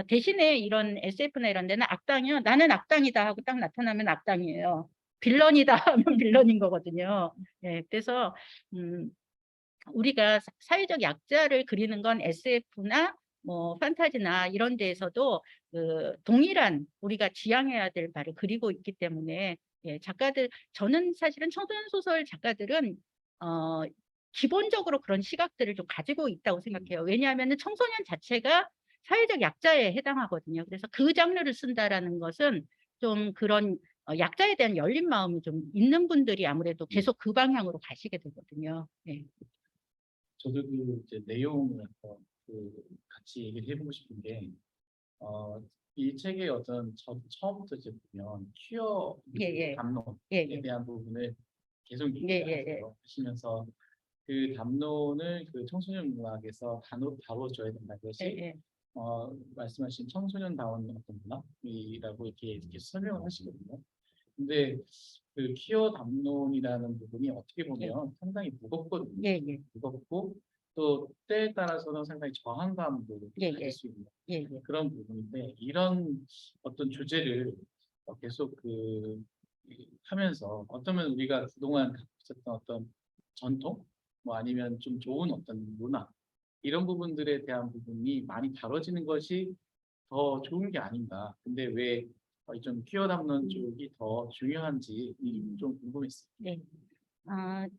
대신에 이런 SF나 이런 데는 악당이요. 나는 악당이다 하고 딱 나타나면 악당이에요. 빌런이다 하면 빌런인 거거든요. 예, 그래서 우리가 사회적 약자를 그리는 건 SF나 뭐 판타지나 이런 데에서도 그 동일한 우리가 지향해야 될 바를 그리고 있기 때문에 예, 저는 사실은 청소년 소설 작가들은 기본적으로 그런 시각들을 좀 가지고 있다고 생각해요. 왜냐하면 청소년 자체가 사회적 약자에 해당하거든요. 그래서 그 장르를 쓴다라는 것은 좀 그런 약자에 대한 열린 마음이 좀 있는 분들이 아무래도 계속 그 방향으로 가시게 되거든요. 네. 저도 그 이제 내용을 같이 얘기를 해보고 싶은 게, 이 책의 어떤 처음부터 이제 보면 퀴어 예. 담론에 예. 대한 부분을 계속 예. 얘기를 하시면서 그 담론을 그 청소년 문학에서 다뤄줘야 된다. 그것이 예. 말씀하신 청소년다운 어떤 문학이라고 이렇게 설명을 하시거든요. 근데 그 퀴어 담론이라는 부분이 어떻게 보면 상당히 무겁거든요. 예. 무겁고 또 때에 따라서는 상당히 저항감도 가질 수 있는 예. 그런 부분인데, 이런 어떤 주제를 계속 하면서 어쩌면 우리가 그동안 갖고 있었던 어떤 전통, 뭐 아니면 좀 좋은 어떤 문화, 이런 부분들에 대한 부분이 많이 다뤄지는 것이 더 좋은 게 아닌가. 근데 왜 좀 퀴어 담론 쪽이 더 중요한지 좀 궁금했어요. 네.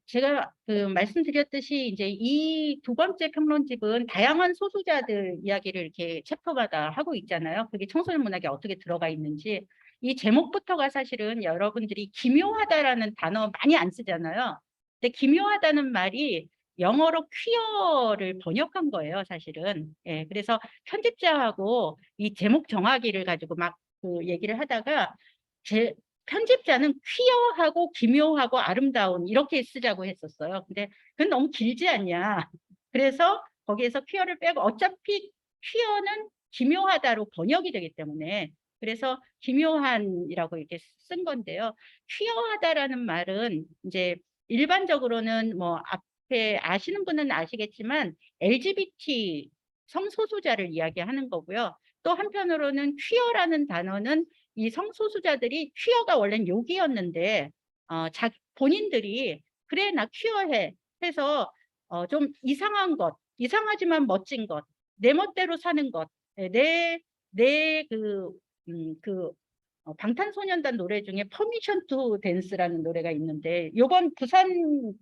제가 말씀드렸듯이 이제 이 두 번째 평론집은 다양한 소수자들 이야기를 이렇게 챕터마다 하고 있잖아요. 그게 청소년 문학에 어떻게 들어가 있는지. 이 제목부터가 사실은 여러분들이 기묘하다라는 단어 많이 안 쓰잖아요. 근데 기묘하다는 말이 영어로 퀴어를 번역한 거예요, 사실은. 예, 그래서 편집자하고 이 제목 정하기를 가지고 막 얘기를 하다가 편집자는 퀴어하고 기묘하고 아름다운 이렇게 쓰자고 했었어요. 근데 그건 너무 길지 않냐. 그래서 거기에서 퀴어를 빼고 어차피 퀴어는 기묘하다로 번역이 되기 때문에 그래서 기묘한이라고 이렇게 쓴 건데요. 퀴어하다라는 말은 이제 일반적으로는 뭐 앞에 아시는 분은 아시겠지만 LGBT 성소수자를 이야기하는 거고요. 또 한편으로는 퀴어라는 단어는 이 성소수자들이 퀴어가 원래는 욕이었는데 본인들이 그래 나 퀴어해 해서 좀 이상한 것, 이상하지만 멋진 것, 내 멋대로 사는 것, 방탄소년단 노래 중에 퍼미션 투 댄스라는 노래가 있는데 요번 부산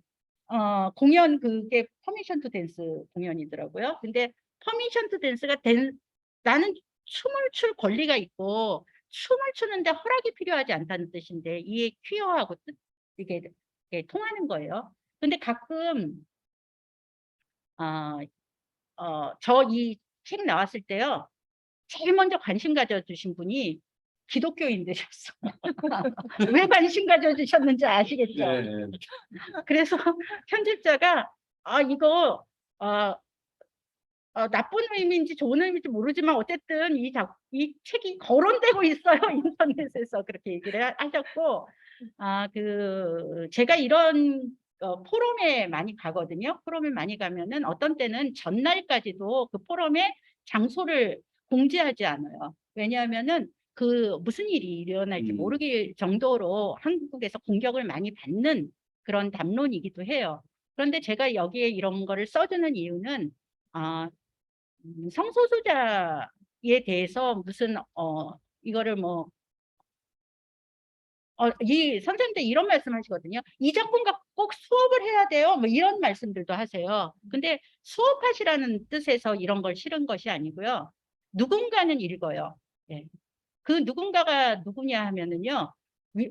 공연 그게 퍼미션 투 댄스 공연이더라고요. 근데 퍼미션 투 댄스가 나는 춤을 출 권리가 있고 춤을 추는데 허락이 필요하지 않다는 뜻인데 이게 퀴어하고 이게 통하는 거예요. 근데 가끔 저 이 책 나왔을 때요. 제일 먼저 관심 가져주신 분이 기독교인들이었어요. 왜 관심 가져주셨는지 아시겠죠? 네. 그래서 편집자가 이거 나쁜 의미인지 좋은 의미인지 모르지만 어쨌든 이 책이 거론되고 있어요. 인터넷에서 그렇게 얘기를 하셨고 제가 이런 포럼에 많이 가거든요. 포럼에 많이 가면은 어떤 때는 전날까지도 그 포럼의 장소를 공지하지 않아요. 왜냐하면은 무슨 일이 일어날지 모르길 정도로 한국에서 공격을 많이 받는 그런 담론이기도 해요. 그런데 제가 여기에 이런 거를 써주는 이유는 성소수자에 대해서 무슨 이거를 뭐 이 선생님들 이런 말씀 하시거든요. 이 작품 갖고 꼭 수업을 해야 돼요. 뭐 이런 말씀들도 하세요. 근데 수업하시라는 뜻에서 이런 걸 실은 것이 아니고요. 누군가는 읽어요. 예. 그 누군가가 누구냐 하면은요.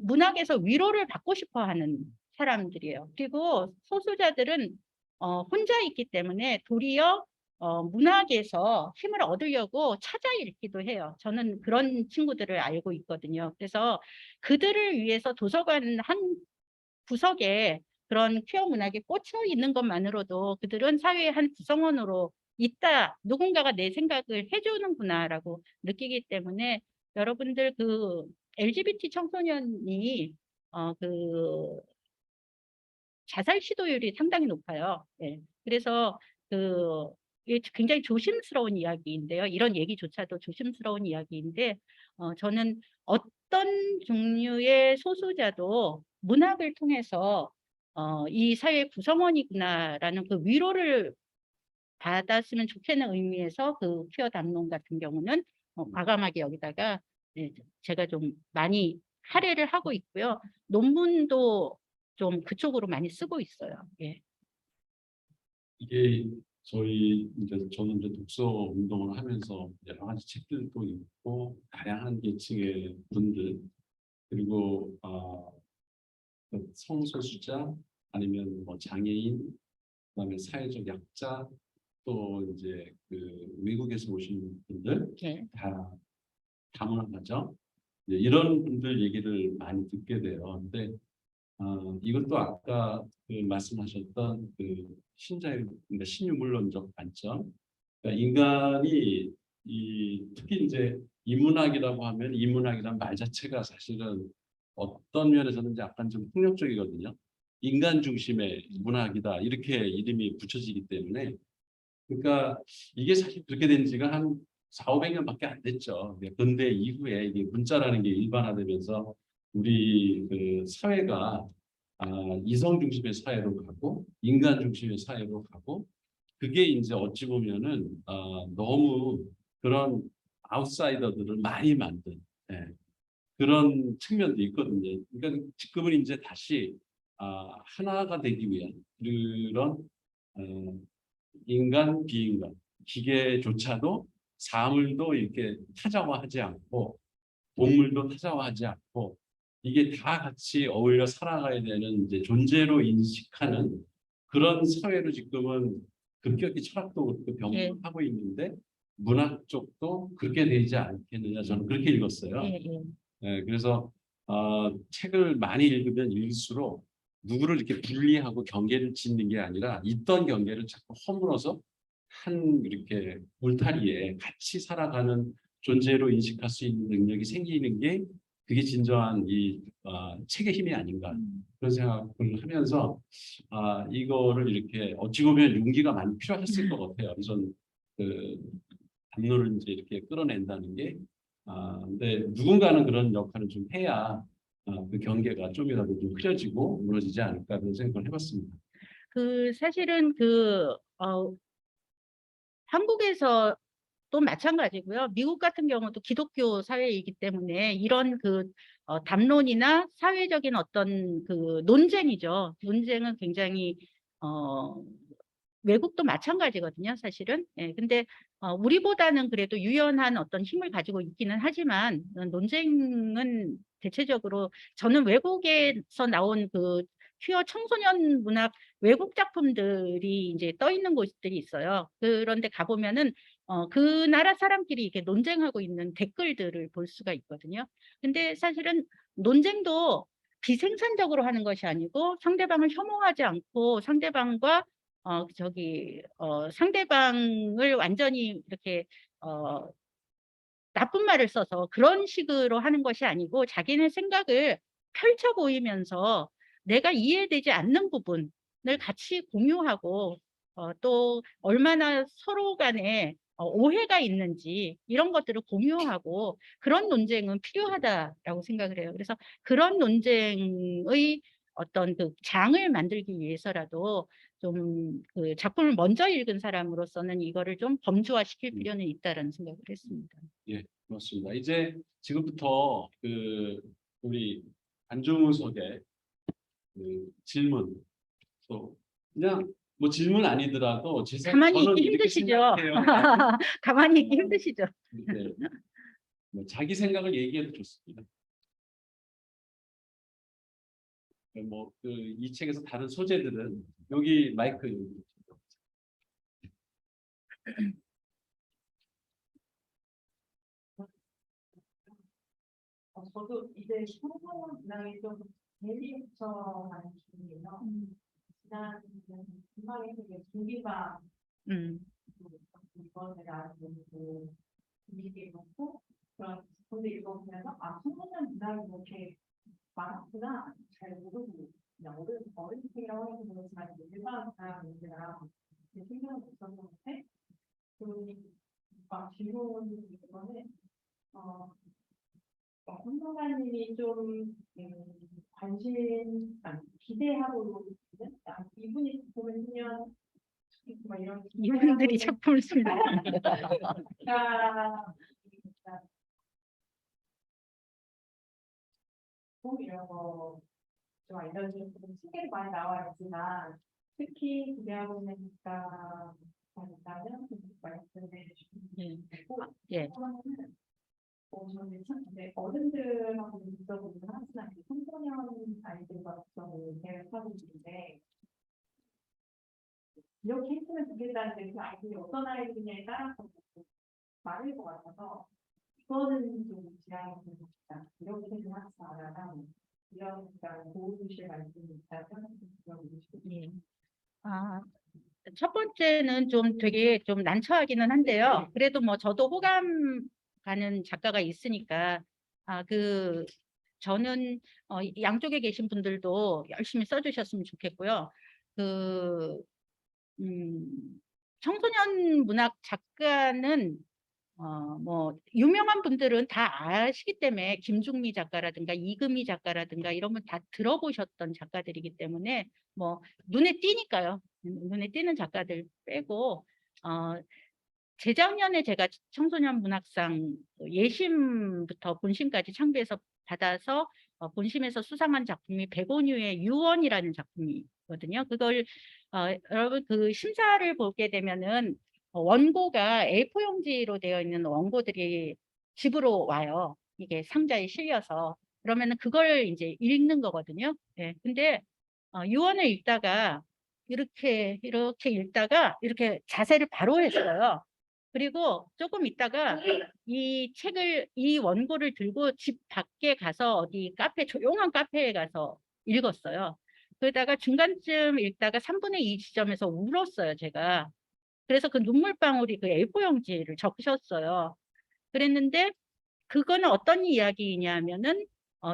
문학에서 위로를 받고 싶어 하는 사람들이에요. 그리고 소수자들은 혼자 있기 때문에 도리어 문학에서 힘을 얻으려고 찾아 읽기도 해요. 저는 그런 친구들을 알고 있거든요. 그래서 그들을 위해서 도서관 한 구석에 그런 퀴어 문학에 꽂혀 있는 것만으로도 그들은 사회의 한 구성원으로 있다. 누군가가 내 생각을 해주는구나라고 느끼기 때문에 여러분들 LGBT 청소년이 자살 시도율이 상당히 높아요. 예. 그래서 이게 굉장히 조심스러운 이야기인데요. 이런 얘기조차도 조심스러운 이야기인데 저는 어떤 종류의 소수자도 문학을 통해서 이 사회의 구성원이구나라는 그 위로를 받았으면 좋겠는 의미에서 퀴어 담론 같은 경우는 과감하게 여기다가 제가 좀 많이 할애를 하고 있고요. 논문도 좀 그쪽으로 많이 쓰고 있어요. 예. 이게 저는 이제 독서 운동을 하면서 여러 가지 책들도 읽고 다양한 계층의 분들 그리고 성소수자 아니면 뭐 장애인 그다음에 사회적 약자 또 이제 외국에서 오신 분들 네. 다 다문화가죠. 이런 분들 얘기를 많이 듣게 돼요. 근데 이것도 아까 말씀하셨던 그러니까 신유물론적 관점. 그러니까 인간이 특히 이제 인문학이라고 하면 인문학이란 말 자체가 사실은 어떤 면에서는 약간 좀 폭력적이거든요. 인간 중심의 문학이다 이렇게 이름이 붙여지기 때문에 그러니까 이게 사실 그렇게 된 지가 한 400~500년밖에 안 됐죠. 근대 이후에 이게 문자라는 게 일반화되면서 우리 사회가 이성 중심의 사회로 가고 인간 중심의 사회로 가고 그게 이제 어찌 보면은 너무 그런 아웃사이더들을 많이 만든 그런 측면도 있거든요. 그러니까 지금은 이제 다시 하나가 되기 위한 그런 인간, 비인간, 기계조차도 사물도 이렇게 타자화하지 않고 동물도 타자화하지 않고 이게 다 같이 어울려 살아가야 되는 이제 존재로 인식하는 그런 사회로 지금은 급격히 철학도 그렇게 변화하고 있는데 문학 쪽도 그렇게 되지 않겠느냐 저는 그렇게 읽었어요. 예, 예. 예, 그래서 책을 많이 읽으면 읽을수록 누구를 이렇게 분리하고 경계를 짓는 게 아니라 있던 경계를 자꾸 허물어서 한 이렇게 울타리에 같이 살아가는 존재로 인식할 수 있는 능력이 생기는 게 그게 진정한 이 책의 힘이 아닌가 그런 생각을 하면서 이거를 이렇게 어찌 보면 용기가 많이 필요했을 것 같아요. 우선 그 담론을 이제 이렇게 끌어낸다는 게 근데 누군가는 그런 역할을 좀 해야 그 경계가 좀이라도 좀 흐려지고 무너지지 않을까 그런 생각을 해봤습니다. 사실은 한국에서 또 마찬가지고요. 미국 같은 경우도 기독교 사회이기 때문에 이런 담론이나 사회적인 어떤 논쟁이죠. 논쟁은 굉장히 외국도 마찬가지거든요, 사실은. 예, 근데 우리보다는 그래도 유연한 어떤 힘을 가지고 있기는 하지만 논쟁은 대체적으로 저는 외국에서 나온 퀴어 청소년 문학 외국 작품들이 이제 떠 있는 곳들이 있어요. 그런데 가보면은 그 나라 사람끼리 이렇게 논쟁하고 있는 댓글들을 볼 수가 있거든요. 근데 사실은 논쟁도 비생산적으로 하는 것이 아니고 상대방을 혐오하지 않고 상대방과 상대방을 완전히 이렇게 나쁜 말을 써서 그런 식으로 하는 것이 아니고 자기네 생각을 펼쳐 보이면서 내가 이해되지 않는 부분을 같이 공유하고 또 얼마나 서로 간에 오해가 있는지 이런 것들을 공유하고 그런 논쟁은 필요하다라고 생각을 해요. 그래서 그런 논쟁의 어떤 장을 만들기 위해서라도 좀 작품을 먼저 읽은 사람으로서는 이거를 좀 범주화시킬 필요는 있다라는 생각을 했습니다. 예, 그렇습니다. 이제 지금부터 우리 안중우석의 질문 또 그냥 뭐 질문 아니더라도 가만히 저는 있기 이렇게 힘드시죠? 생각해요. 가만히 있기 힘드시죠? 네. 뭐 자기 생각을 얘기해도 좋습니다. 뭐 이 책에서 다른 소재들은 여기 마이크 저도 이제 청소년 문학이 좀 대리부터 많이 중이에요. 지난 중간에 되게 중기가 이번에 나왔고 분위기 놓고 그런 근데 이거 보면서 청소년 문학이 이렇게 많구나 잘 모르고 그냥 어른 책이라고 해서 그렇지만 일반 사람들이랑 신경을 못 썼는데 질문 이거는 홍성관님이 좀 기대하고 있는 이분이 보면 이런 이분들이 작품을 씁니다. 이런 거 좀 알려주는 책에 많이 나와 있지만 특히 기대하고 있는 작가가 있다면 말씀해 주시면 되고 예. 저는 참 어른들하고 있어보는 하지만 청소년 아이들과 저는 계획하고 있는데 이렇게 했으면 좋겠다는데 그 아이들이 어떤 아이들이냐에 따라서 많을 것 같아서 이거는 좀 지향해 보고 싶다. 이렇게는 하지 말아라. 이런 도움주실 말씀이 있다 생각해보고 싶습니다. 첫 번째는 좀 되게 좀 난처하기는 한데요. 그래도 뭐 저도 호감 가는 작가가 있으니까 저는 양쪽에 계신 분들도 열심히 써주셨으면 좋겠고요. 청소년 문학 작가는 뭐 유명한 분들은 다 아시기 때문에 김중미 작가라든가 이금희 작가라든가 이런 분 다 들어보셨던 작가들이기 때문에 뭐 눈에 띄니까요. 눈에 띄는 작가들 빼고 재작년에 제가 청소년 문학상 예심부터 본심까지 창비해서 받아서 본심에서 수상한 작품이 백원유의 유언이라는 작품이거든요. 그걸 여러분 그 심사를 보게 되면은 원고가 A4 용지로 되어 있는 원고들이 집으로 와요. 이게 상자에 실려서. 그러면은 그걸 이제 읽는 거거든요. 예. 근데 유언을 읽다가 이렇게 읽다가 이렇게 자세를 바로 했어요. 그리고 조금 있다가 이 원고를 들고 집 밖에 가서 어디 조용한 카페에 가서 읽었어요. 그러다가 중간쯤 읽다가 3분의 2 지점에서 울었어요, 제가. 그래서 그 눈물방울이 그 A4 용지를 적으셨어요. 그랬는데 그거는 어떤 이야기냐면은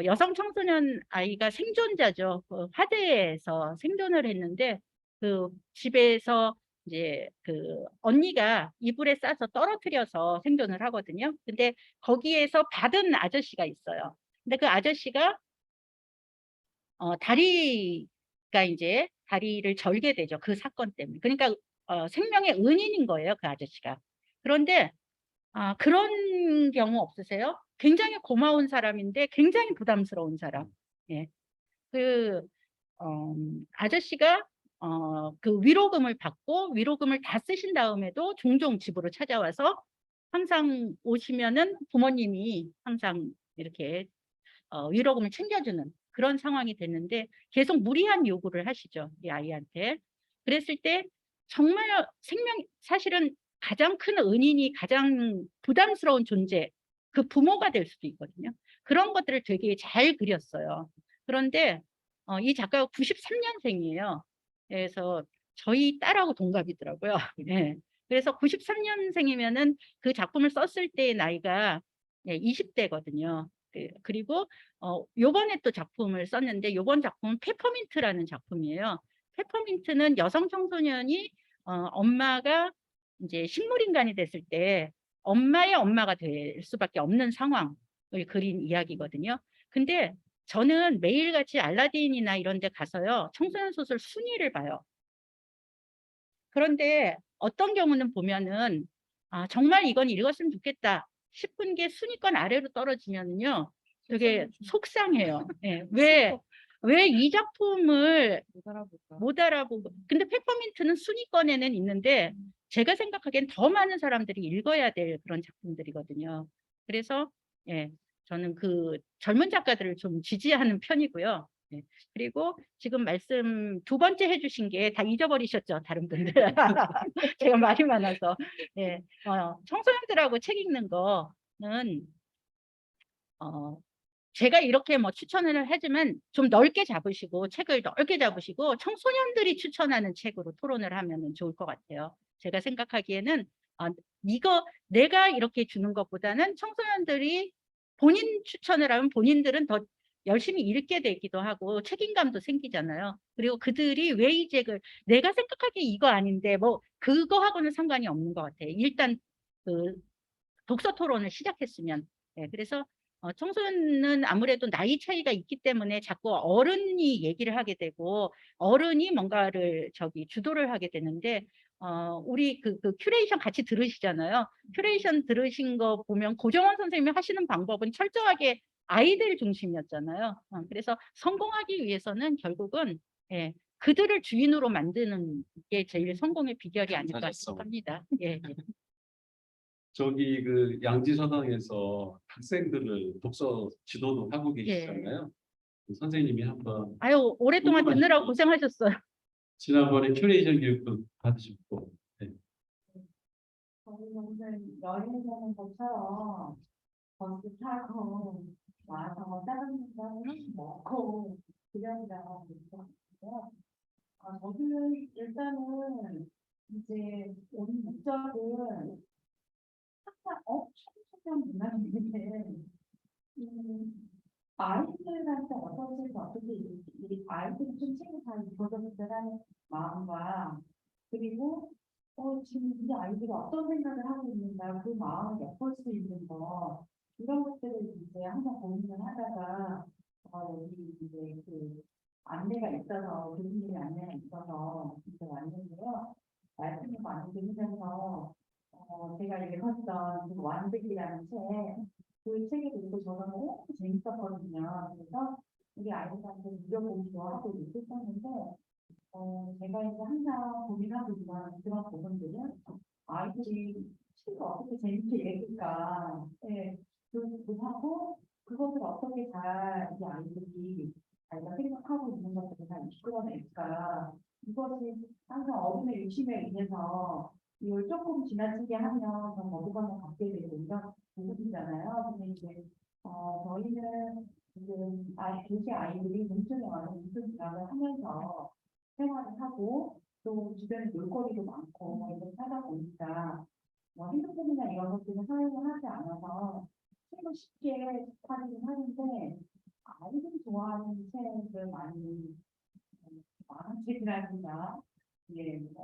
여성 청소년 아이가 생존자죠. 그 화재에서 생존을 했는데 그 집에서 이제 그 언니가 이불에 싸서 떨어뜨려서 생존을 하거든요. 근데 거기에서 받은 아저씨가 있어요. 근데 그 아저씨가 다리가 이제 다리를 절게 되죠. 그 사건 때문에. 그러니까 생명의 은인인 거예요, 그 아저씨가. 그런데 그런 경우 없으세요? 굉장히 고마운 사람인데 굉장히 부담스러운 사람. 예. 그 아저씨가 그 위로금을 받고 위로금을 다 쓰신 다음에도 종종 집으로 찾아와서 항상 오시면은 부모님이 항상 이렇게 위로금을 챙겨주는 그런 상황이 됐는데 계속 무리한 요구를 하시죠, 이 아이한테. 그랬을 때 정말 사실은 가장 큰 은인이 가장 부담스러운 존재, 그 부모가 될 수도 있거든요. 그런 것들을 되게 잘 그렸어요. 그런데 이 작가가 93년생이에요. 그래서 저희 딸하고 동갑이더라고요. 예. 그래서 93년생이면은 그 작품을 썼을 때의 나이가 20대거든요. 그리고 요번에 또 작품을 썼는데 요번 작품은 페퍼민트라는 작품이에요. 페퍼민트는 여성 청소년이 엄마가 이제 식물인간이 됐을 때 엄마의 엄마가 될 수밖에 없는 상황을 그린 이야기거든요. 근데 저는 매일같이 알라딘이나 이런 데 가서요. 청소년 소설 순위를 봐요. 그런데 어떤 경우는 보면은 정말 이건 읽었으면 좋겠다 싶은 게 순위권 아래로 떨어지면요. 되게 속상해요. 예. 왜 이 작품을 못 알아보고. 근데 페퍼민트는 순위권에는 있는데 제가 생각하기엔 더 많은 사람들이 읽어야 될 그런 작품들이거든요. 그래서 예, 저는 그 젊은 작가들을 좀 지지하는 편이고요. 예. 그리고 지금 말씀 두 번째 해주신 게 다 잊어버리셨죠, 다른 분들. 제가 말이 많아서. 예, 청소년들하고 책 읽는 거는 제가 이렇게 뭐 추천을 하지만 좀 넓게 잡으시고 책을 넓게 잡으시고 청소년들이 추천하는 책으로 토론을 하면 좋을 것 같아요. 제가 생각하기에는 이거 내가 이렇게 주는 것보다는 청소년들이 본인 추천을 하면 본인들은 더 열심히 읽게 되기도 하고 책임감도 생기잖아요. 그리고 그들이 왜 이 책을 내가 생각하기에 이거 아닌데 뭐 그거하고는 상관이 없는 것 같아요. 일단 그 독서 토론을 시작했으면. 그래서 청소년은 아무래도 나이 차이가 있기 때문에 자꾸 어른이 얘기를 하게 되고 어른이 뭔가를 주도를 하게 되는데 우리 그 큐레이션 같이 들으시잖아요. 큐레이션 들으신 거 보면 고정원 선생님이 하시는 방법은 철저하게 아이들 중심이었잖아요. 그래서 성공하기 위해서는 결국은 그들을 주인으로 만드는 게 제일 성공의 비결이 아닐까 싶습니다. 예. 저기 그 양지서당에서 학생들을 독서 지도도 하고 계시잖아요. 그 선생님이 한번 아유, 오랫동안 궁금하신 듣느라고 거. 고생하셨어요. 지난번에 큐레이션 교육도 받으셨고. 네. 저희는 여행 가는 것처럼 버스 타고 와서 다른 사람은 먹고 그러느라고 있었는데요. 저는 일단은 이제 온 목적은 항상 청소년 문화인데 아이들한테 어떻게 이 아이들이 좀 책을 잘 읽어줬으면 하는 마음과 그리고 지금 이 아이들이 어떤 생각을 하고 있는가 그 마음을 엿볼 수 있는 거 이런 것들을 이제 항상 고민을 하다가 여기 이제 그 안내가 있어서 교수님의 안내가 있어서 이제 왔는데요. 말씀을 많이 드리면서 제가 읽었던 그 완득이라는 책 그 책을 읽고 저는 재밌었거든요. 그래서 우리 아이들한테 읽어보기도 하고 이렇게 했었는데 제가 이제 항상 고민하고 있는 그런 부분들은 아이들이 책을 어떻게 재밌게 읽을까, 예, 하고 그것을 어떻게 잘 이 아이들이 자기가 생각하고 있는 것들을 잘 이끌어낼까, 이것이 항상 어른의 욕심에 의해서 이걸 조금 지나치게 하면 좀 거부감을 갖게 되고 이런 부분이잖아요. 근데 이제 저희는 지금 도시 아이들이 농촌에 와서 무슨 일을 하면서 생활을 하고 또 주변에 놀거리도 많고 이렇게 하다 보니까 핸드폰이나 이런 것들은 사용을 하지 않아서 책을 쉽게 접하기는 하는데 아이들이 좋아하는 책을 많이 만화책이라든가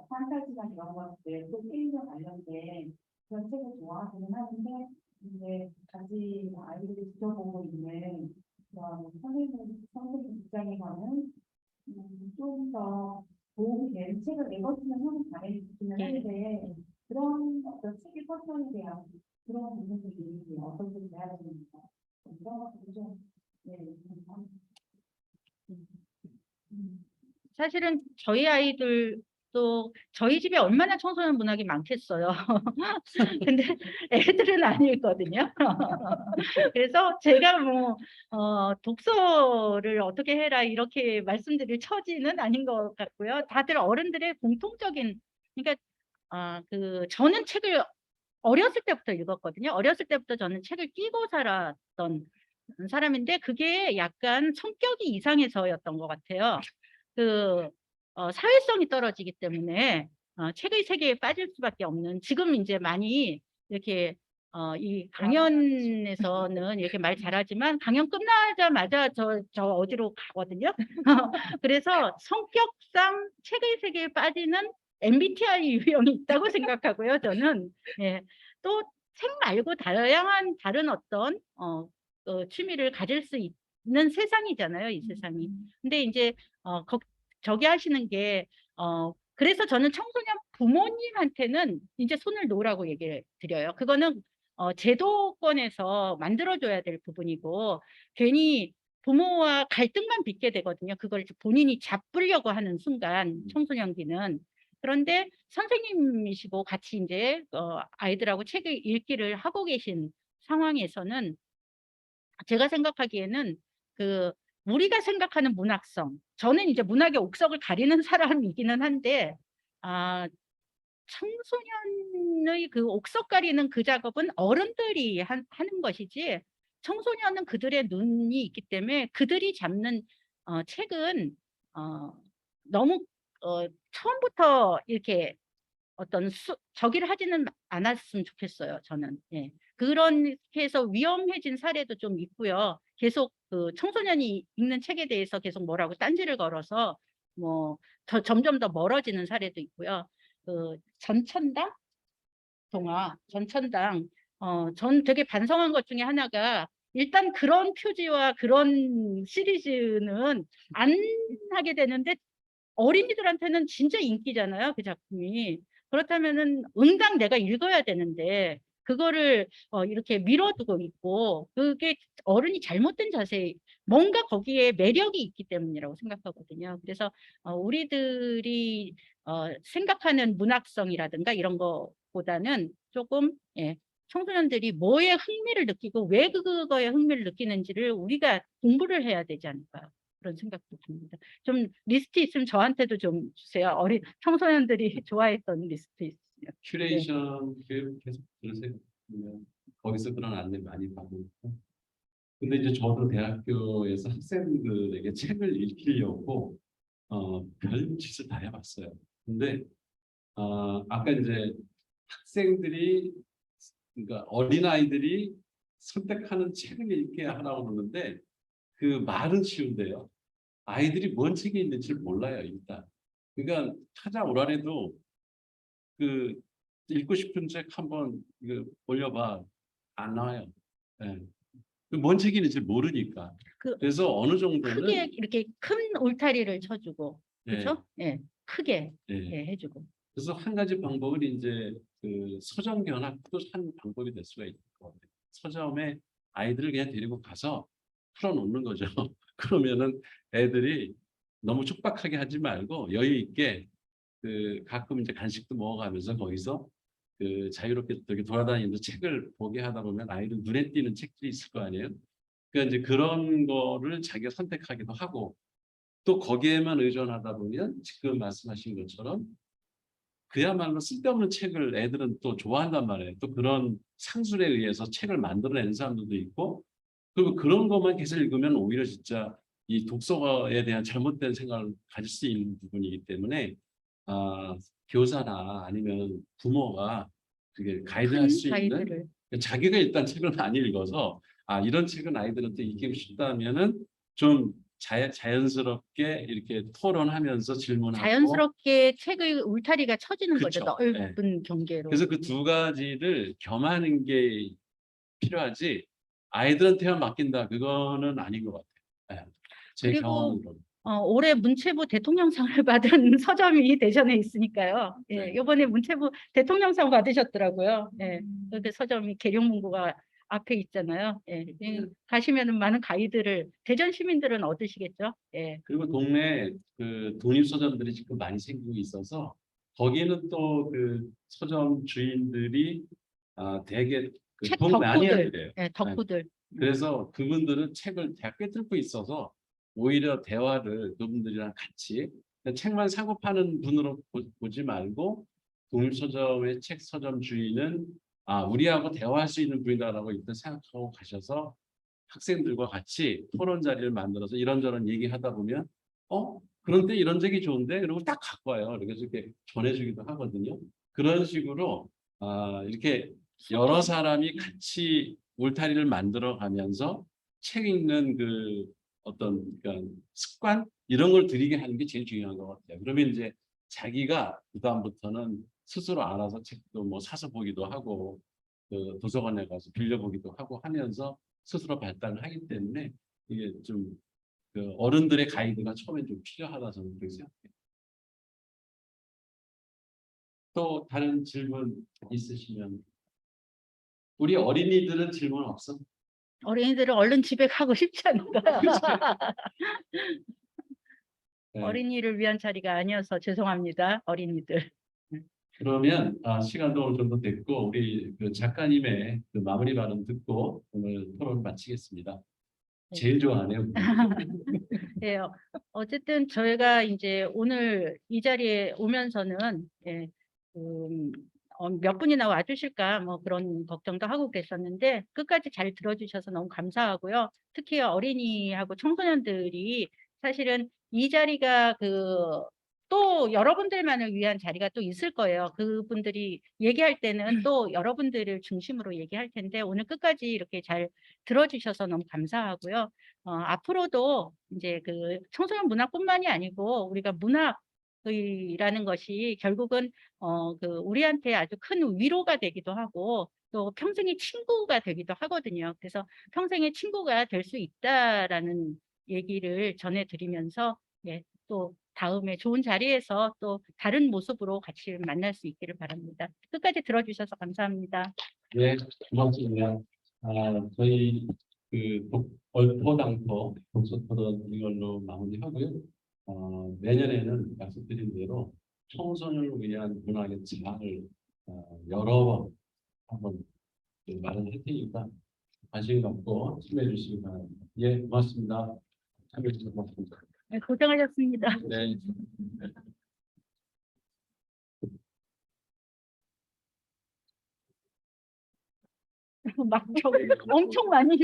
판타지나 이런 것들 또 게임과 관련된 그런 책을 좋아하기는 하는데 이제 같이 아이들이 지켜보고 있는 그런 선생님 입장에서는 좀 더 도움이 되는 책을 읽었으면 하는 바람이 있기는 한데 그런 어떤 책의 퍼즐에 대한 그런 부분들이 어떻게 돼야 되는가 이런 것들이 좀 궁금합니다. 사실은 저희 아이들도 저희 집에 얼마나 청소년 문학이 많겠어요. 근데 애들은 안 읽거든요. 그래서 제가 뭐 독서를 어떻게 해라 이렇게 말씀드릴 처지는 아닌 것 같고요. 다들 어른들의 공통적인, 그러니까 저는 책을 어렸을 때부터 읽었거든요. 어렸을 때부터 저는 책을 끼고 살았던 사람인데 그게 약간 성격이 이상해서였던 것 같아요. 사회성이 떨어지기 때문에 책의 세계에 빠질 수밖에 없는, 지금 이제 많이 이렇게 이 강연에서는 이렇게 말 잘하지만 강연 끝나자마자 저 어디로 가거든요. 그래서 성격상 책의 세계에 빠지는 MBTI 유형이 있다고 생각하고요. 저는 또 책 말고 다양한 다른 어떤 취미를 가질 수 있는 세상이잖아요, 이 세상이. 근데 이제 저기 하시는 게 그래서 저는 청소년 부모님한테는 이제 손을 놓으라고 얘기를 드려요. 그거는 제도권에서 만들어줘야 될 부분이고 괜히 부모와 갈등만 빚게 되거든요. 그걸 본인이 잡으려고 하는 순간 청소년기는. 그런데 선생님이시고 같이 이제 아이들하고 책을 읽기를 하고 계신 상황에서는 제가 생각하기에는 우리가 생각하는 문학성, 저는 이제 문학의 옥석을 가리는 사람이기는 한데 청소년의 그 옥석 가리는 그 작업은 어른들이 하는 것이지 청소년은 그들의 눈이 있기 때문에 그들이 잡는 책은 너무 처음부터 이렇게 어떤 저기를 하지는 않았으면 좋겠어요. 저는 그렇게 해서 위험해진 사례도 좀 있고요. 계속 청소년이 읽는 책에 대해서 계속 뭐라고 딴지를 걸어서 뭐 점점 더 멀어지는 사례도 있고요. 전천당 동화, 전천당 전 되게 반성한 것 중에 하나가 일단 그런 표지와 그런 시리즈는 안 하게 되는데 어린이들한테는 진짜 인기잖아요, 그 작품이. 그렇다면은 응당 내가 읽어야 되는데 그거를 이렇게 밀어두고 있고 그게 어른이 잘못된 자세, 뭔가 거기에 매력이 있기 때문이라고 생각하거든요. 그래서 우리들이 생각하는 문학성이라든가 이런 거보다는 조금 청소년들이 뭐에 흥미를 느끼고 왜 그거에 흥미를 느끼는지를 우리가 공부를 해야 되지 않을까, 그런 생각도 듭니다. 좀 리스트 있으면 저한테도 좀 주세요. 청소년들이 좋아했던 리스트 있으면. 큐레이션 교육 계속 들으세요. 거기서 그런 안내 많이 받고 있고. 근데 이제 저도 대학교에서 학생들에게 책을 읽히려고 별 짓을 다 해봤어요. 근데 아까 이제 학생들이, 그러니까 어린아이들이 선택하는 책을 읽게 하라고 그러는데 그 말은 쉬운데요. 아이들이 뭔 책이 있는지 몰라요, 일단. 그러니까 찾아오라래도 읽고 싶은 책 한번 올려봐. 안 나와요. 뭔 책이 있는지 모르니까. 그래서 어느 정도는 크게 이렇게 큰 울타리를 쳐주고, 그렇죠? 크게 해주고. 그래서 한 가지 방법은 이제 서점 견학도 한 방법이 될 수가 있을 것 같아요. 서점에 아이들을 그냥 데리고 가서 풀어놓는 거죠. 그러면은 애들이 너무 촉박하게 하지 말고 여유 있게 그 가끔 이제 간식도 먹어가면서 거기서 그 자유롭게 되게 돌아다니면서 책을 보게 하다 보면 아이들 눈에 띄는 책들이 있을 거 아니에요. 그러니까 이제 그런 거를 자기가 선택하기도 하고 또 거기에만 의존하다 보면 지금 말씀하신 것처럼 그야말로 쓸데없는 책을 애들은 또 좋아한단 말이에요. 또 그런 상술에 의해서 책을 만들어내는 사람들도 있고 그리고 그런 것만 계속 읽으면 오히려 진짜 이 독서에 대한 잘못된 생각을 가질 수 있는 부분이기 때문에 교사나 아니면 부모가 그게 가이드할 큰 수 있는 가이드를. 자기가 일단 책을 많이 읽어서 이런 책은 아이들한테 읽히고 싶다면은 좀 자연스럽게 이렇게 토론하면서 질문하고 자연스럽게 책의 울타리가 쳐지는 거죠. 그쵸. 넓은 경계로. 그래서 그 두 가지를 겸하는 게 필요하지 아이들한테만 맡긴다 그거는 아닌 것 같아요. 제 그리고 경험으로. 올해 문체부 대통령상을 받은 서점이 대전에 있으니까요. 예, 네. 이번에 문체부 대통령상 받으셨더라고요. 예, 그 서점이 계룡문고가 앞에 있잖아요. 예, 가시면은 많은 가이드를 대전 시민들은 얻으시겠죠. 예. 그리고 동네 그 독립서점들이 지금 많이 생기고 있어서 거기는 또 그 서점 주인들이 되게 책 돈 많이 덕후들, 들여요. 예, 덕후들. 그래서 그분들은 책을 다 꿰뚫고 있어서 오히려 대화를 그분들이랑 같이 책만 사고 파는 분으로 보지 말고 독립서점의 책 서점 주인은 우리하고 대화할 수 있는 분이다라고 일단 생각하고 가셔서 학생들과 같이 토론 자리를 만들어서 이런저런 얘기하다 보면 그런데 이런 책이 좋은데 그리고 딱 갖고 와요. 그래서 이렇게 전해주기도 하거든요. 그런 식으로 이렇게 여러 사람이 같이 울타리를 만들어 가면서 책 읽는 그 어떤 그러니까 습관 이런 걸 들이게 하는 게 제일 중요한 것 같아요. 그러면 이제 자기가 그다음부터는 스스로 알아서 책도 뭐 사서 보기도 하고 그 도서관에 가서 빌려보기도 하고 하면서 스스로 발달을 하기 때문에 이게 좀 그 어른들의 가이드가 처음에 좀 필요하다 저는 그렇게 생각해요. 또 다른 질문 있으시면 우리 어린이들은 질문 없어? 어린이들은 얼른 집에 가고 싶지 않을까. 네. 어린이를 위한 자리가 아니어서 죄송합니다. 어린이들. 그러면 시간도 어느 정도 됐고 우리 그 작가님의 그 마무리 발언 듣고 오늘 토론 마치겠습니다. 제일 좋아하네요. 예, 어쨌든 저희가 이제 오늘 이 자리에 오면서는 몇 분이나 와주실까 뭐 그런 걱정도 하고 그랬었는데 끝까지 잘 들어주셔서 너무 감사하고요. 특히 어린이하고 청소년들이 사실은 이 자리가 또 여러분들만을 위한 자리가 또 있을 거예요. 그분들이 얘기할 때는 또 여러분들을 중심으로 얘기할 텐데 오늘 끝까지 이렇게 잘 들어주셔서 너무 감사하고요. 앞으로도 이제 그 청소년 문화뿐만이 아니고 우리가 문학이라는 것이 결국은 우리한테 아주 큰 위로가 되기도 하고 또 평생의 친구가 되기도 하거든요. 그래서 평생의 친구가 될 수 있다라는 얘기를 전해드리면서 또 다음에 좋은 자리에서 또 다른 모습으로 같이 만날 수 있기를 바랍니다. 끝까지 들어주셔서 감사합니다. 네, 고맙습니다. 저희 그 얼토당토 독서 토론 이걸로 마무리하고요. 내년에는 약속드린 대로 청소년을 위한 문학의 장을 여러 번 한번 마련할 테니까 관심 갖고 참여해 주시기 바랍니다. 예, 고맙습니다. 참여해 주셔서 고맙습니다. 네, 고생하셨습니다. 네. 막 엄청 많이